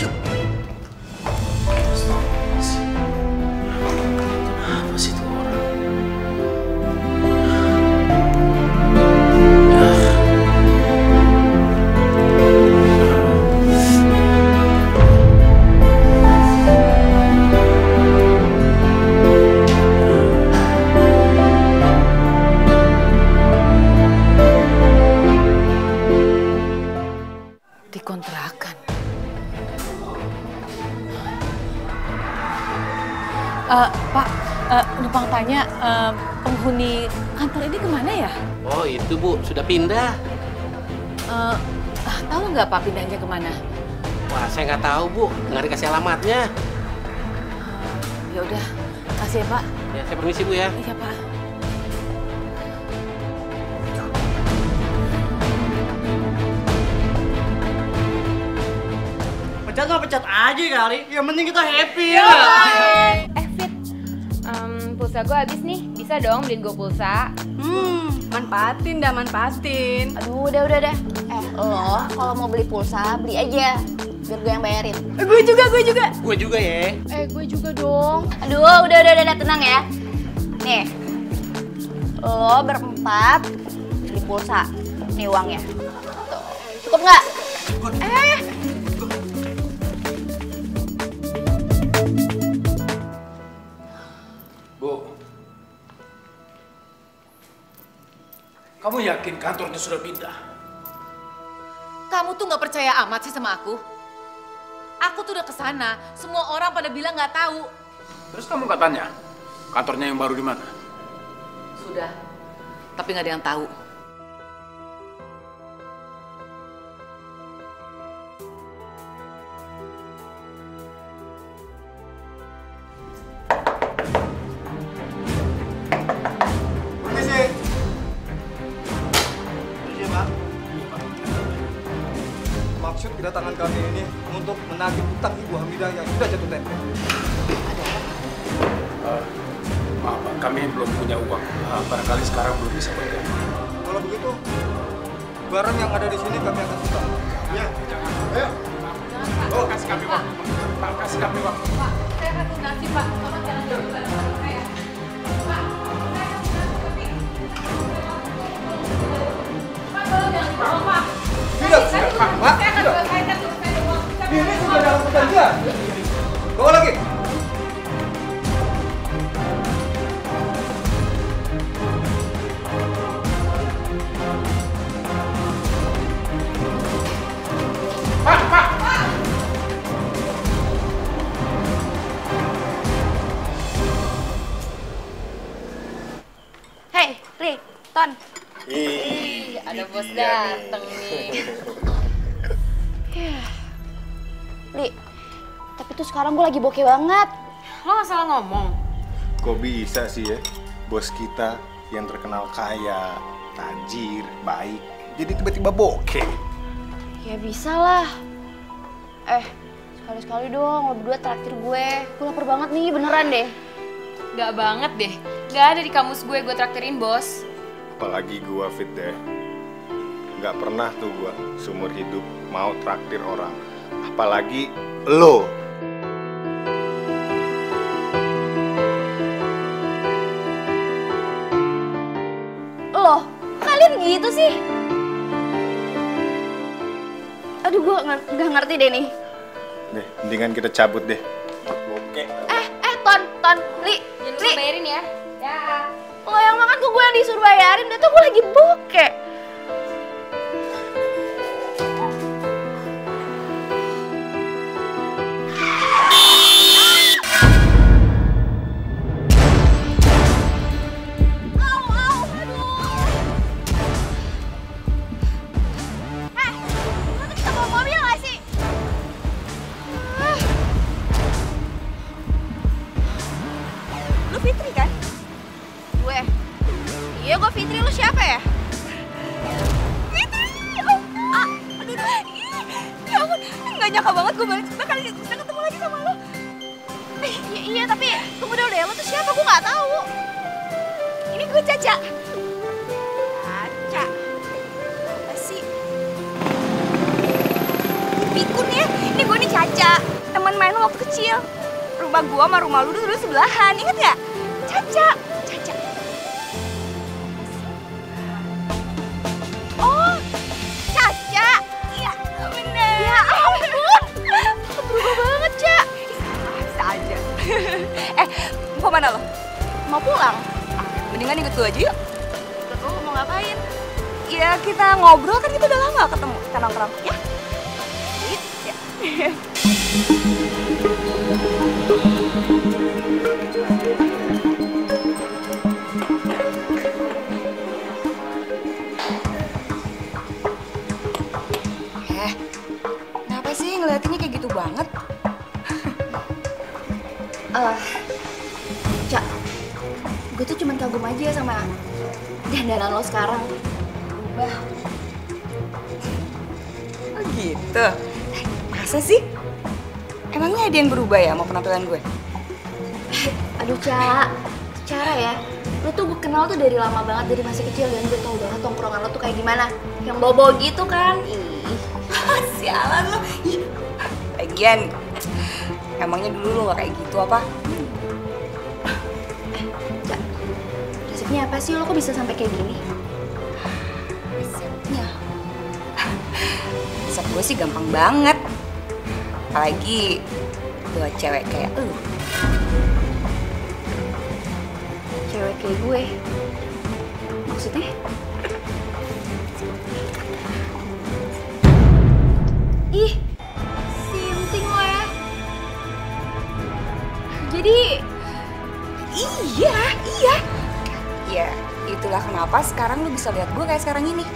Yuk. Astagfirullahaladzim. Kenapa sih tuh orang? Di kontrakan. Pak, numpang tanya, penghuni kantor ini kemana ya? Oh itu Bu, sudah pindah. Tahu nggak Pak pindahnya kemana? Wah saya nggak tahu Bu, nggak dikasih alamatnya. Ya udah, kasih ya Pak. Ya saya permisi Bu ya. Iya Pak. pecat nggak pecat aja kali. Yang penting kita happy ya. Fit, pulsa gue habis nih. Bisa dong beliin gue pulsa? Manfaatin Aduh, udah. Lo kalau mau beli pulsa, beli aja. Biar gue yang bayarin. Gue juga. Gue juga ya. Gue juga dong. Aduh, udah, tenang ya. Nih, lo berempat beli pulsa. Nih uangnya. Tuh. Cukup nggak? Bu, kamu yakin kantornya sudah pindah? Kamu tuh nggak percaya amat sih sama aku? Aku tuh udah kesana, semua orang pada bilang nggak tahu. Terus kamu nggak tanya kantornya yang baru di mana? Sudah, tapi nggak ada yang tahu. Maksud kedatangan kami ini untuk menagih utang Ibu Hamidah yang sudah jatuh tempo. Maaf Pak, kami belum punya uang. Barangkali sekarang belum bisa bayar. Kalau begitu, barang yang ada di sini kami akan setor. Ya, ayo. Oh, kasih kami uang. Pak, kasih kami uang. Pak, saya akan lunasi Pak. Tolong jangan jauh barang saya. Pak, tolong jangan dibawa Pak. Tidak, Pak. Ini sudah dalam perjanjian. Bawa lagi. Hey, Ri, Ton. Ada bos dateng nih. Li, tapi tuh sekarang gue lagi bokeh banget. Lo gak salah ngomong. Kok bisa sih ya, bos kita yang terkenal kaya, tajir, baik, jadi tiba-tiba bokeh? Ya bisa lah. Sekali-sekali dong lo berdua traktir gue. Gue lapar banget nih, beneran deh. Gak banget deh. Gak ada di kamus gue traktirin bos. Apalagi gua Fit deh. Gak pernah tuh gua seumur hidup mau traktir orang. Apalagi lo. Loh, kalian gitu sih? Aduh, gue nggak ngerti deh nih. Deh, mendingan kita cabut deh. Oke. Ton, Li. Jangan lupa bayarin ya. Ya. Lo yang makan kok gue yang disuruh bayarin, udah tuh gue lagi bokeh. Fitri kan? Gue? Iya gue Fitri, lu siapa ya? Fitri! Aduh, ya ampun, gak nyangka banget gue bakal bisa ketemu lagi sama lo. Iya, tapi tunggu dulu deh, lo tuh siapa? Gue gak tahu. Ini gue Caca. Caca? Apa sih? Pikun ya, ini gue nih Caca. Temen main lo waktu kecil. Rumah gue sama rumah lu dulu sebelahan, inget gak? Caca. Oh, Caca. Iya, bener. Ya ampun, berubah banget, Cak. Bisa aja. Mau mana lo? Mau pulang? Mendingan ikut gue aja yuk. Ikut lo mau ngapain? Ya kita ngobrol, kan kita udah lama gak ketemu. Kita nongkrong, ya? Ya. Kenapa sih ngeliatinnya kayak gitu banget? Cak, gue tuh cuma kagum aja sama dandanan lo sekarang. Berubah. Oh gitu? Masa sih? Emangnya ada yang berubah ya mau penampilan gue? Aduh, Cara ya. Lo tuh gue kenal tuh dari lama banget, dari masih kecil, dan gue tau banget tongkrongan lo tuh kayak gimana. Yang bawa-bawa gitu kan. Ih, sialan lo. Lagian, emangnya dulu lo gak kayak gitu apa? Resepnya apa sih? Lo kok bisa sampai kayak gini? Resepnya? Resep gue sih gampang banget. Apalagi buat cewek kayak lu. Cewek kayak gue? Maksudnya? Ih, sinting lo ya. Jadi, iya. Ya, itulah kenapa sekarang lu bisa lihat gue kayak sekarang ini.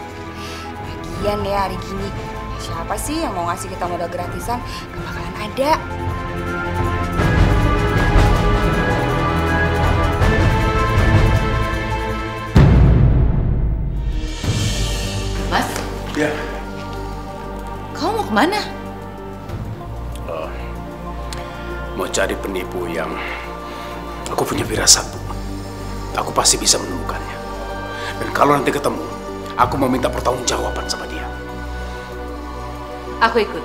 Lagian ya hari gini, siapa sih yang mau ngasih kita modal gratisan? Gak bakalan ada. Mas? Ya. Kamu mau kemana? Mau cari penipu yang aku punya firasat, Bu. Aku pasti bisa menemukannya. Dan kalau nanti ketemu, aku mau minta pertanggungjawaban sama dia. Aku ikut.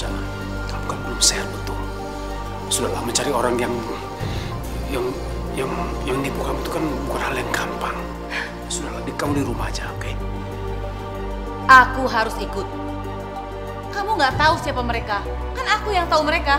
Jangan, kamu kan belum sehat betul. Sudahlah, mencari orang yang nipu kamu itu kan bukan hal yang gampang. Sudahlah, kamu di rumah aja, oke? Aku harus ikut. Kamu nggak tahu siapa mereka. Kan aku yang tahu mereka.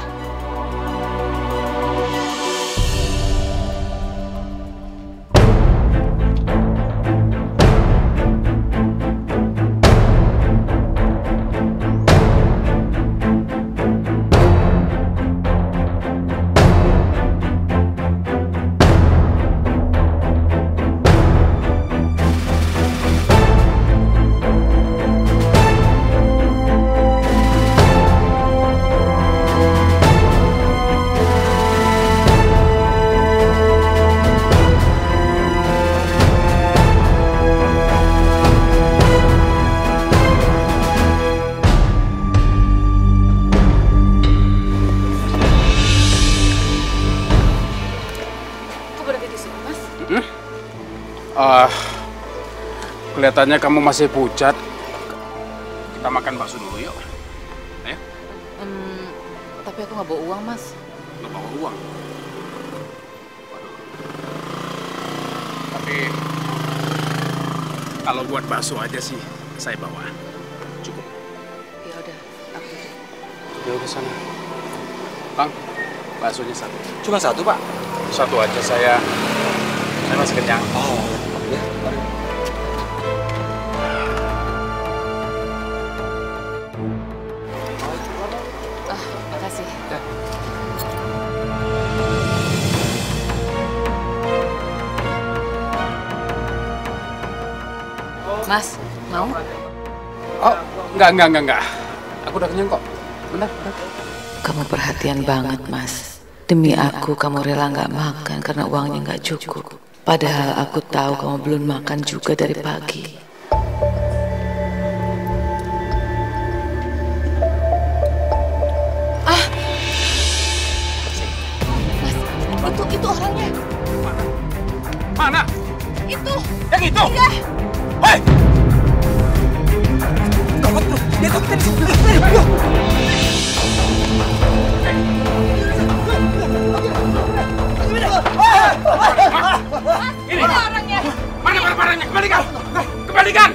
Kelihatannya kamu masih pucat. Kita makan bakso dulu yuk. Ayo. Tapi aku nggak bawa uang, Mas. Nggak bawa uang? Waduh. Tapi kalau buat bakso aja sih saya bawa. Cukup. Ya udah, aku. Ya udah sana. Bang, baksonya satu. Cuma satu, Pak? Satu aja, saya masih kenyang. Oh, ya. Makasih. Mas, mau? Oh, enggak. Aku udah kenyang kok. Bentar. Kamu perhatian banget, Mas. Demi aku, kamu rela nggak makan karena uangnya nggak cukup. Padahal aku tahu kamu belum makan juga dari pagi. Itu orangnya. Mana? Itu. Yang itu? Iya. Hei! Gawat bro, dia tahu kita di sini. Ini orangnya. Mana barang-barangnya? Kembalikan. Kembalikan.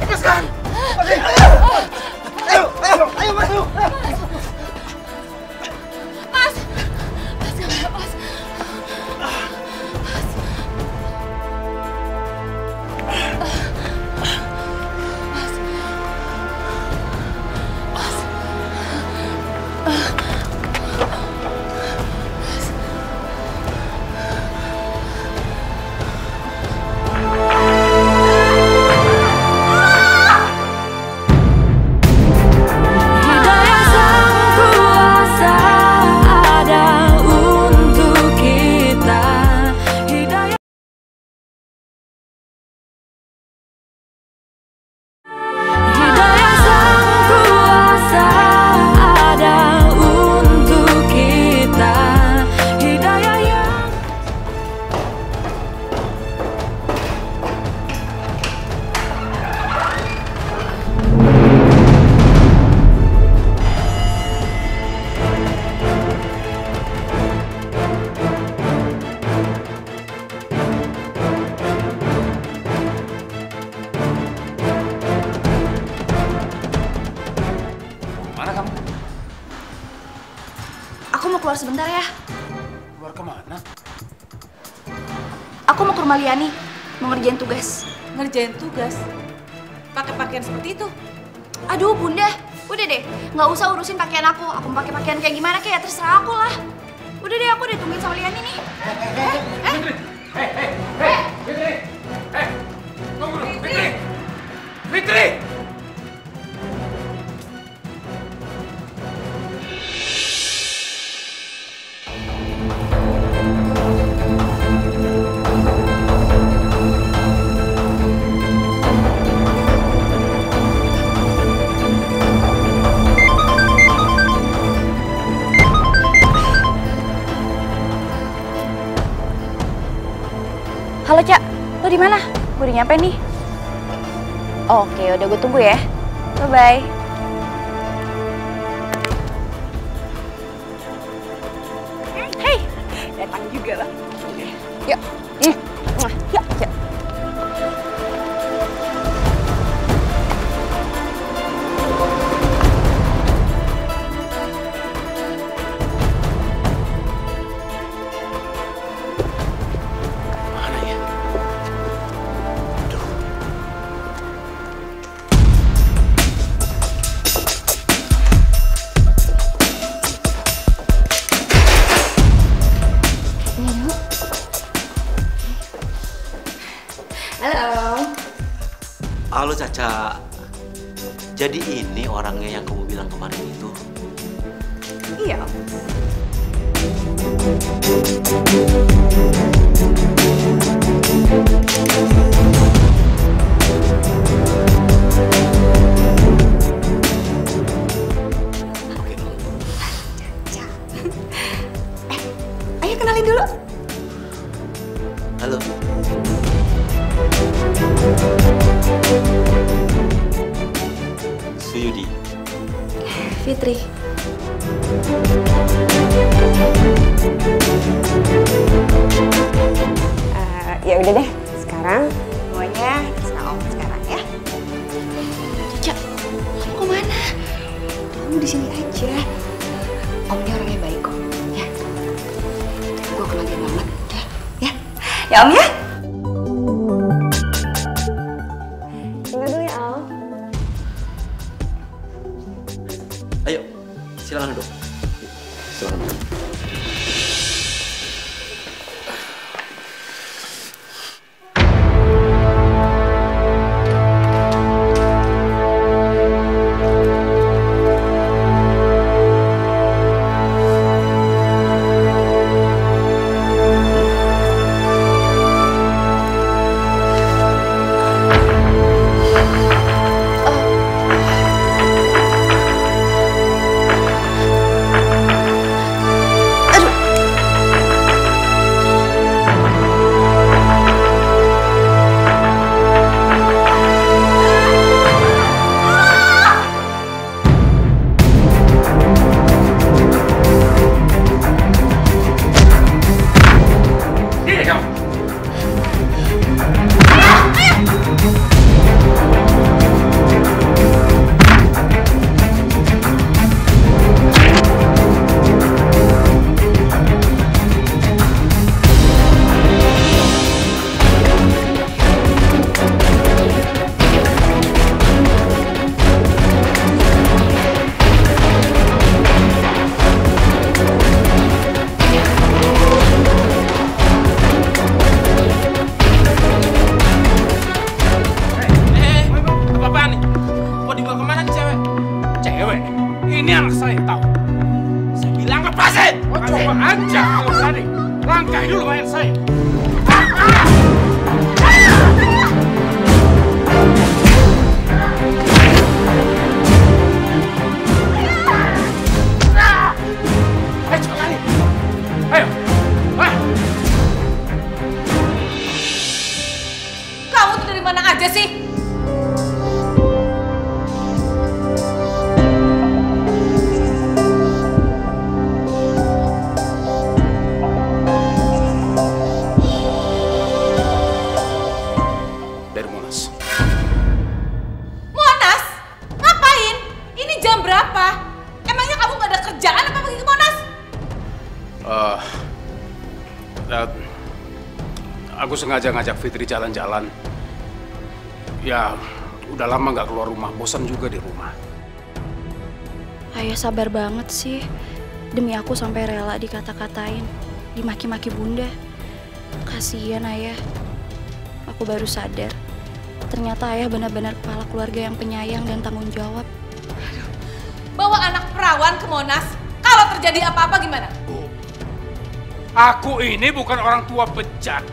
Lepaskan! Ayo masuk! Mas! Mas, jangan lepas. Mas. sebentar ya. Keluar kemana? Aku mau ke rumah Liani, mau ngerjain tugas. Ngerjain tugas? Pakai pakaian seperti itu? Aduh Bunda, udah deh, nggak usah urusin pakaian aku. Aku mau pakai pakaian kayak gimana kayak terserah aku lah. Udah deh, aku ditungguin sama Liani nih. Fitri! Halo Cak, lo di mana? Gue udah nyampe nih. Oke, udah gue tunggu ya. Bye-bye. Hey, datang juga lah. Yuk. Yuk, yuk. Halo Caca, jadi ini orangnya yang kamu bilang kemarin itu? Iya. Ayo kenalin dulu. Halo. Suyudi. Fitri. Ya udah deh, sekarang Semuanya terserah Om sekarang ya. Caca, kamu kemana? Kamu di sini aja. Omnya orangnya baik kok. Ya. Gue kebagian banget. Ya. Ya Om ya. tinggal dulu ya Al. Ayo, silakan duduk. Silakan duduk. Ini anak saya, tahu? Saya bilang lepasin! Coba aja kalau berani. Langkai dulu main saya. Ayo cepat lari. Ayo. Kamu tuh dari mana aja sih? Aku sengaja ngajak Fitri jalan-jalan. Ya, udah lama nggak keluar rumah, bosan juga di rumah. Ayah sabar banget sih. Demi aku sampai rela dikata-katain, dimaki-maki bunda. Kasihan ayah. Aku baru sadar, ternyata ayah benar-benar kepala keluarga yang penyayang dan tanggung jawab. Bawa anak perawan ke Monas, kalau terjadi apa-apa gimana? Aku ini bukan orang tua bejat.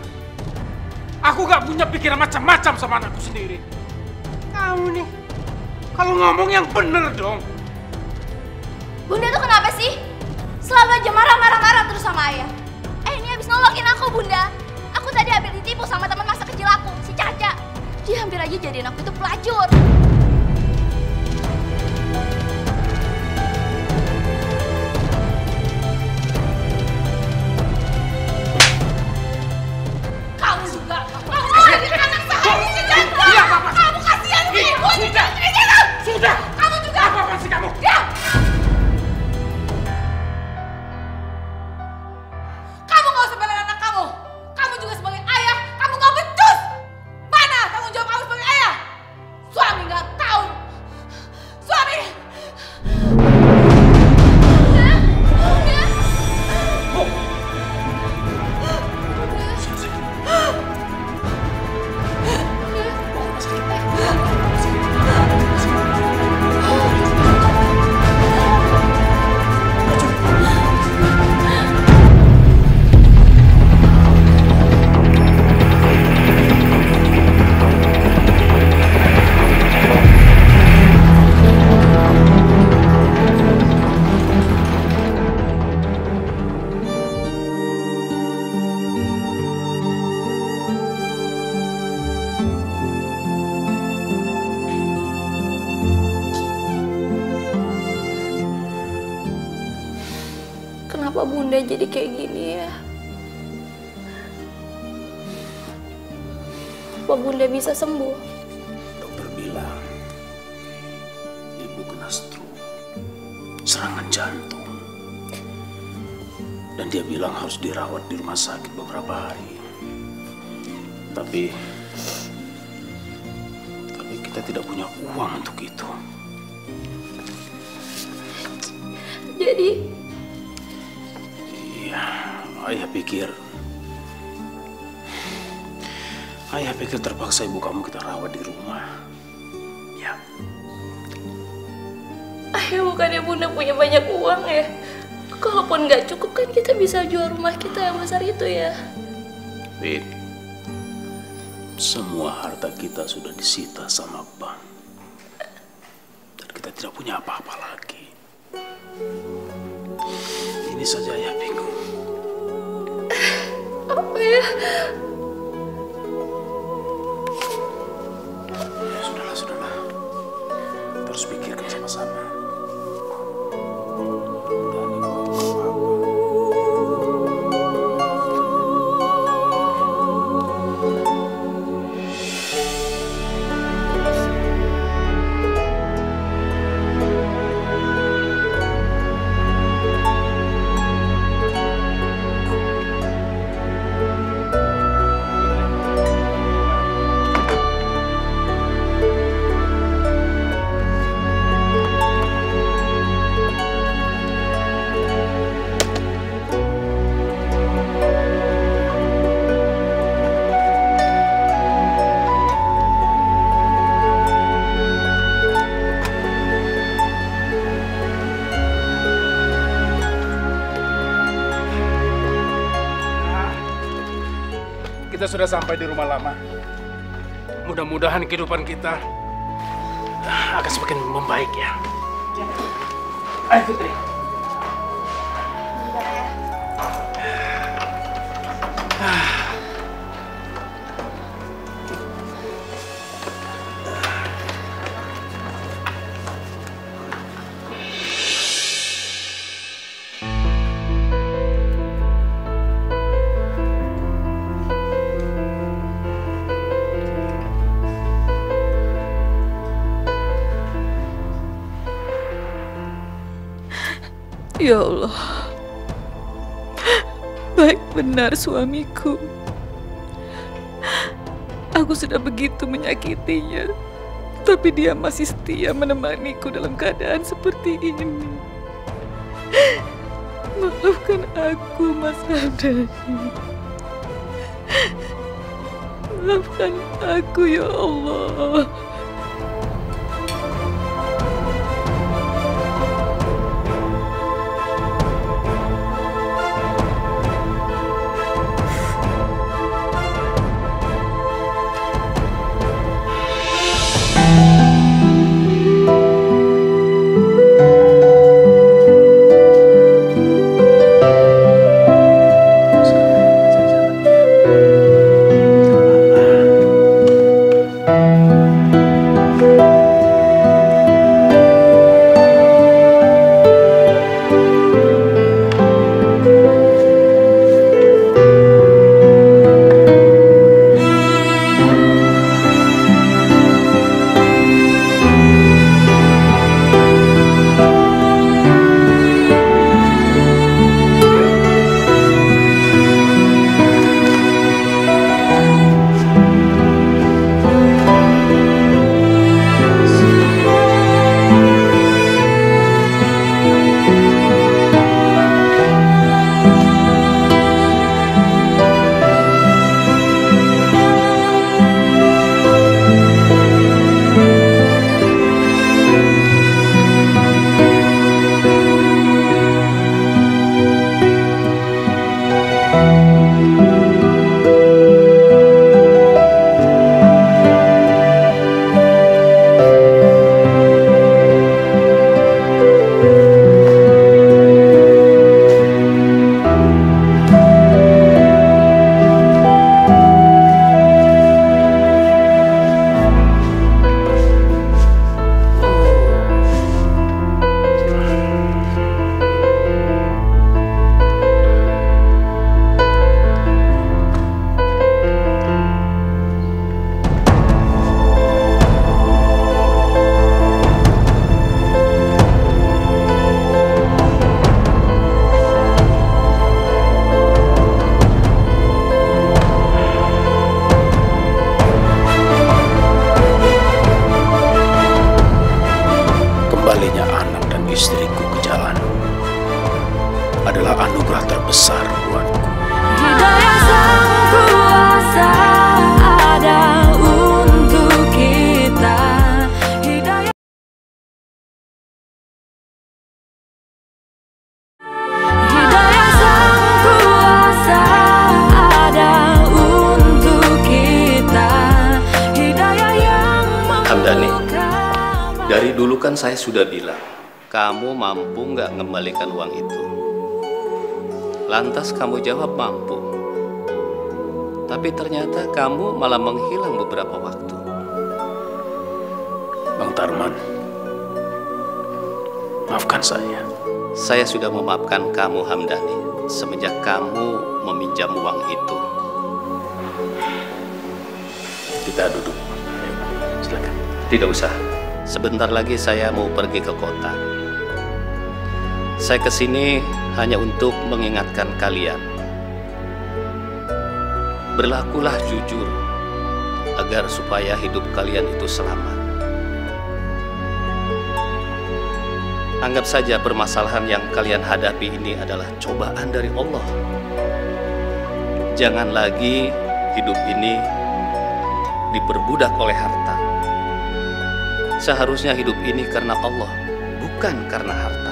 Aku gak punya pikiran macam-macam sama anakku sendiri. Kamu nih, kalau ngomong yang bener dong. Bunda tuh kenapa sih? Selalu aja marah-marah terus sama ayah. Ini habis nolongin aku, Bunda. Aku tadi hampir ditipu sama teman masa kecil aku, si Caca. Dia hampir aja jadiin aku itu pelacur. Kamu juga, kamu jadi anak saya si Caca. Kamu kasihan ibu. Sudah. Kamu juga. Apa sih kamu? Diam. Kamu gak usah belain anak kamu. Kamu juga sebagai ayah, kamu gak becus. Mana tanggung jawab kamu sebagai ayah? Suami gak tahu. Suami. Kenapa bunda jadi kayak gini ya? Apa bunda bisa sembuh? Dokter bilang, ibu kena stroke, serangan jantung. Dan dia bilang harus dirawat di rumah sakit beberapa hari. Tapi kita tidak punya uang untuk itu. Jadi? Iya, ayah pikir terpaksa ibu kamu kita rawat di rumah. Ya. Ayah bukannya bunda punya banyak uang ya? Kalaupun nggak cukup kan kita bisa jual rumah kita yang besar itu ya? Fit, semua harta kita sudah disita sama bank. Dan kita tidak punya apa-apa lagi. Ini saja ayah bingung. Apa ya? Sudahlah. Kita harus pikirkan sama-sama. Kita sudah sampai di rumah lama. Mudah-mudahan kehidupan kita akan semakin membaik ya. Ayo Fitri. Ya Allah, baik benar suamiku. Aku sudah begitu menyakitinya, tapi dia masih setia menemaniku dalam keadaan seperti ini. Maafkan aku, Mas Hamdani. Maafkan aku, ya Allah. Kembalinya anak dan istriku ke jalan adalah anugerah terbesar buatku. Hidayah Sang Kuasa ada untuk kita. Hidayah Sang Kuasa ada untuk kita. Hidayah yang Hamdani, dari dulu kan saya sudah bilang, kamu mampu nggak mengembalikan uang itu? Lantas kamu jawab mampu. Tapi ternyata kamu malah menghilang beberapa waktu. Bang Tarman, maafkan saya. Saya sudah memaafkan kamu, Hamdani, semenjak kamu meminjam uang itu. Kita duduk. Ayo, silakan. Tidak usah. Sebentar lagi saya mau pergi ke kota. Saya kesini hanya untuk mengingatkan kalian. Berlakulah jujur agar supaya hidup kalian itu selamat. Anggap saja permasalahan yang kalian hadapi ini adalah cobaan dari Allah. Jangan lagi hidup ini diperbudak oleh harta. Seharusnya hidup ini karena Allah, bukan karena harta.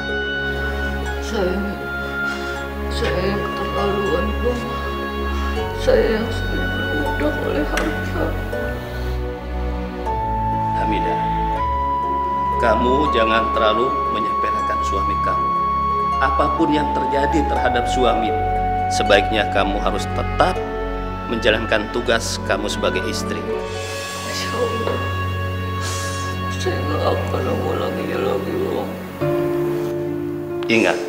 Saya yang keterlaluan, Bang. Saya yang sudah diperbudak oleh harta. Hamidah, kamu jangan terlalu menyepelekan suami kamu. Apapun yang terjadi terhadap suami, sebaiknya kamu harus tetap menjalankan tugas kamu sebagai istri. Insya Allah, saya nggak akan mengulanginya lagi, Bang. Ingat,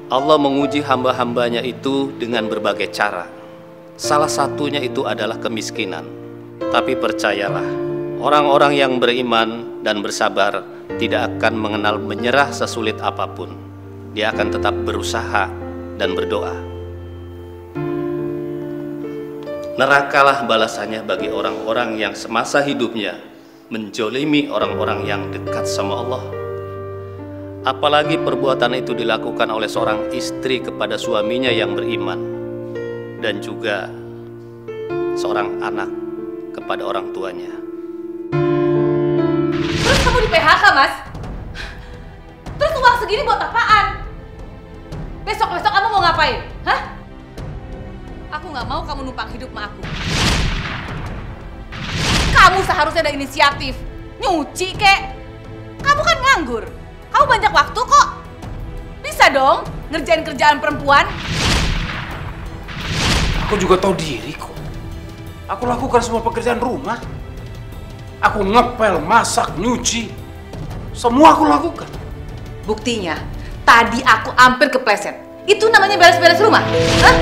Allah menguji hamba-hambanya itu dengan berbagai cara. Salah satunya itu adalah kemiskinan. Tapi percayalah, orang-orang yang beriman dan bersabar tidak akan mengenal menyerah sesulit apapun. Dia akan tetap berusaha dan berdoa. nerakalah balasannya bagi orang-orang yang semasa hidupnya menjolimi orang-orang yang dekat sama Allah. Apalagi perbuatan itu dilakukan oleh seorang istri kepada suaminya yang beriman, dan juga seorang anak kepada orang tuanya. Terus kamu di PHK, Mas? Terus uang segini buat apaan? Besok-besok kamu mau ngapain? Hah? Aku nggak mau kamu numpang hidup sama aku. Kamu seharusnya ada inisiatif. Nyuci, kek. Kamu kan nganggur. Kamu banyak waktu kok. Bisa dong ngerjain kerjaan perempuan. Aku juga tahu diri kok. Aku lakukan semua pekerjaan rumah. Aku ngepel, masak, nyuci. Semua aku lakukan. Buktinya, tadi aku hampir kepleset. Itu namanya beres-beres rumah. Hah?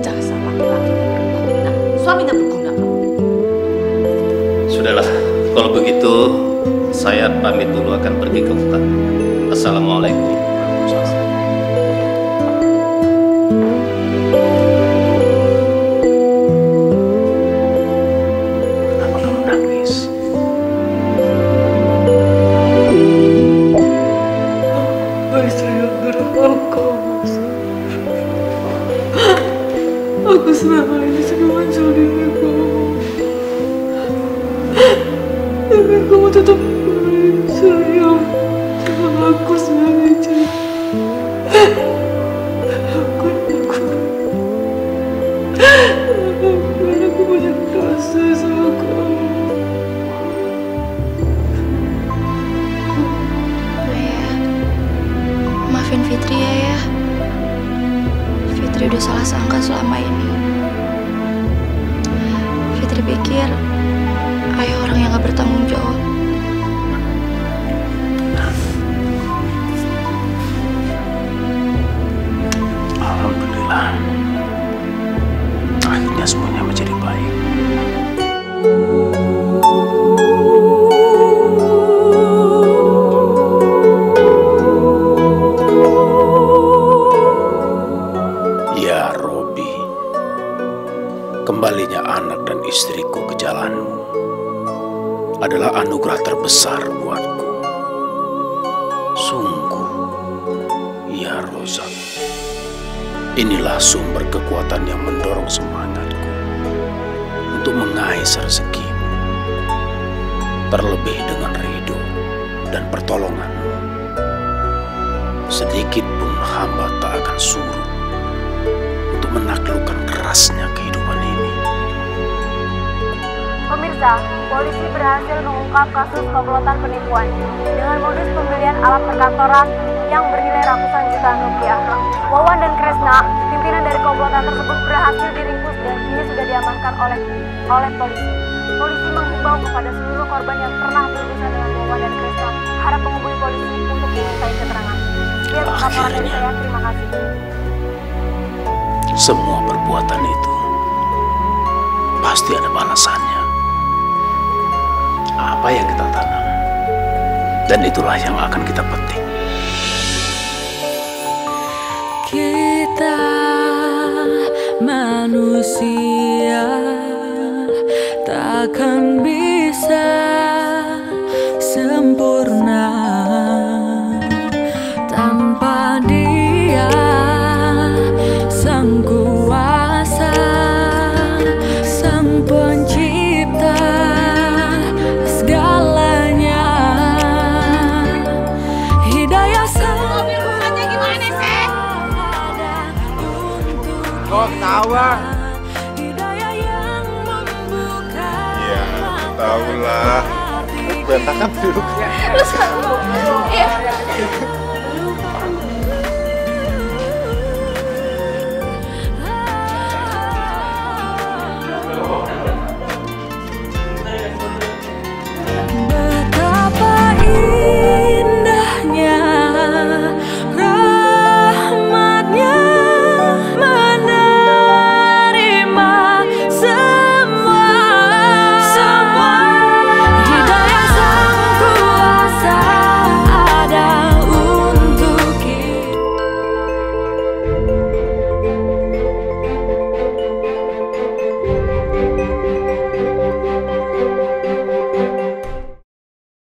Dasar laki-laki berguna. Suaminya berguna. Sudahlah, kalau begitu saya pamit dulu akan pergi ke hutan. Assalamualaikum. Kenapa kamu nangis? Saya berangkat. Aku selama ini sudah menjolimi kamu. Tapi kamu tetap sayang sama aku sebagai istri. Aku banyak dosa sama kamu. Maafin Fitri ya. Fitri udah salah sangka selama ini. Fitri pikir ayah orang yang gak bertanggung jawab. Alhamdulillah. Akhirnya semuanya menjadi baik. Ya Robi, kembalinya anak dan istriku ke jalanmu adalah anugerah terbesar buatku. Sungguh, ya Rozak, inilah sumber kekuatan yang mendorong semangatku untuk mengais rezekimu. Terlebih dengan ridho dan pertolonganmu, sedikit pun hamba tak akan surut untuk menaklukkan kerasnya kehidupan ini. Pemirsa, polisi berhasil mengungkap kasus komplotan penipuan dengan modus pembelian alat perkantoran yang bernilai ratusan jutaan rupiah. Wawan dan Kresna, pimpinan dari komplotan tersebut berhasil diringkus dan kini sudah diamankan oleh polisi. Polisi menghimbau kepada seluruh korban yang pernah berurusan dengan Wawan dan Kresna harap menghubungi polisi untuk dimintai keterangan. Sekian laporan dari saya, terima kasih. Semua perbuatan itu pasti ada balasannya. Apa yang kita tanam, dan itulah yang akan kita petik. Kita manusia takkan bisa sempurna tanpa Dia Sang Kuasa, Sang Pencipta segalanya. Hidayah Sang gimana sih? Kok ketawa? Iya, tahu lah. Berantakan duduknya. Terus, iya.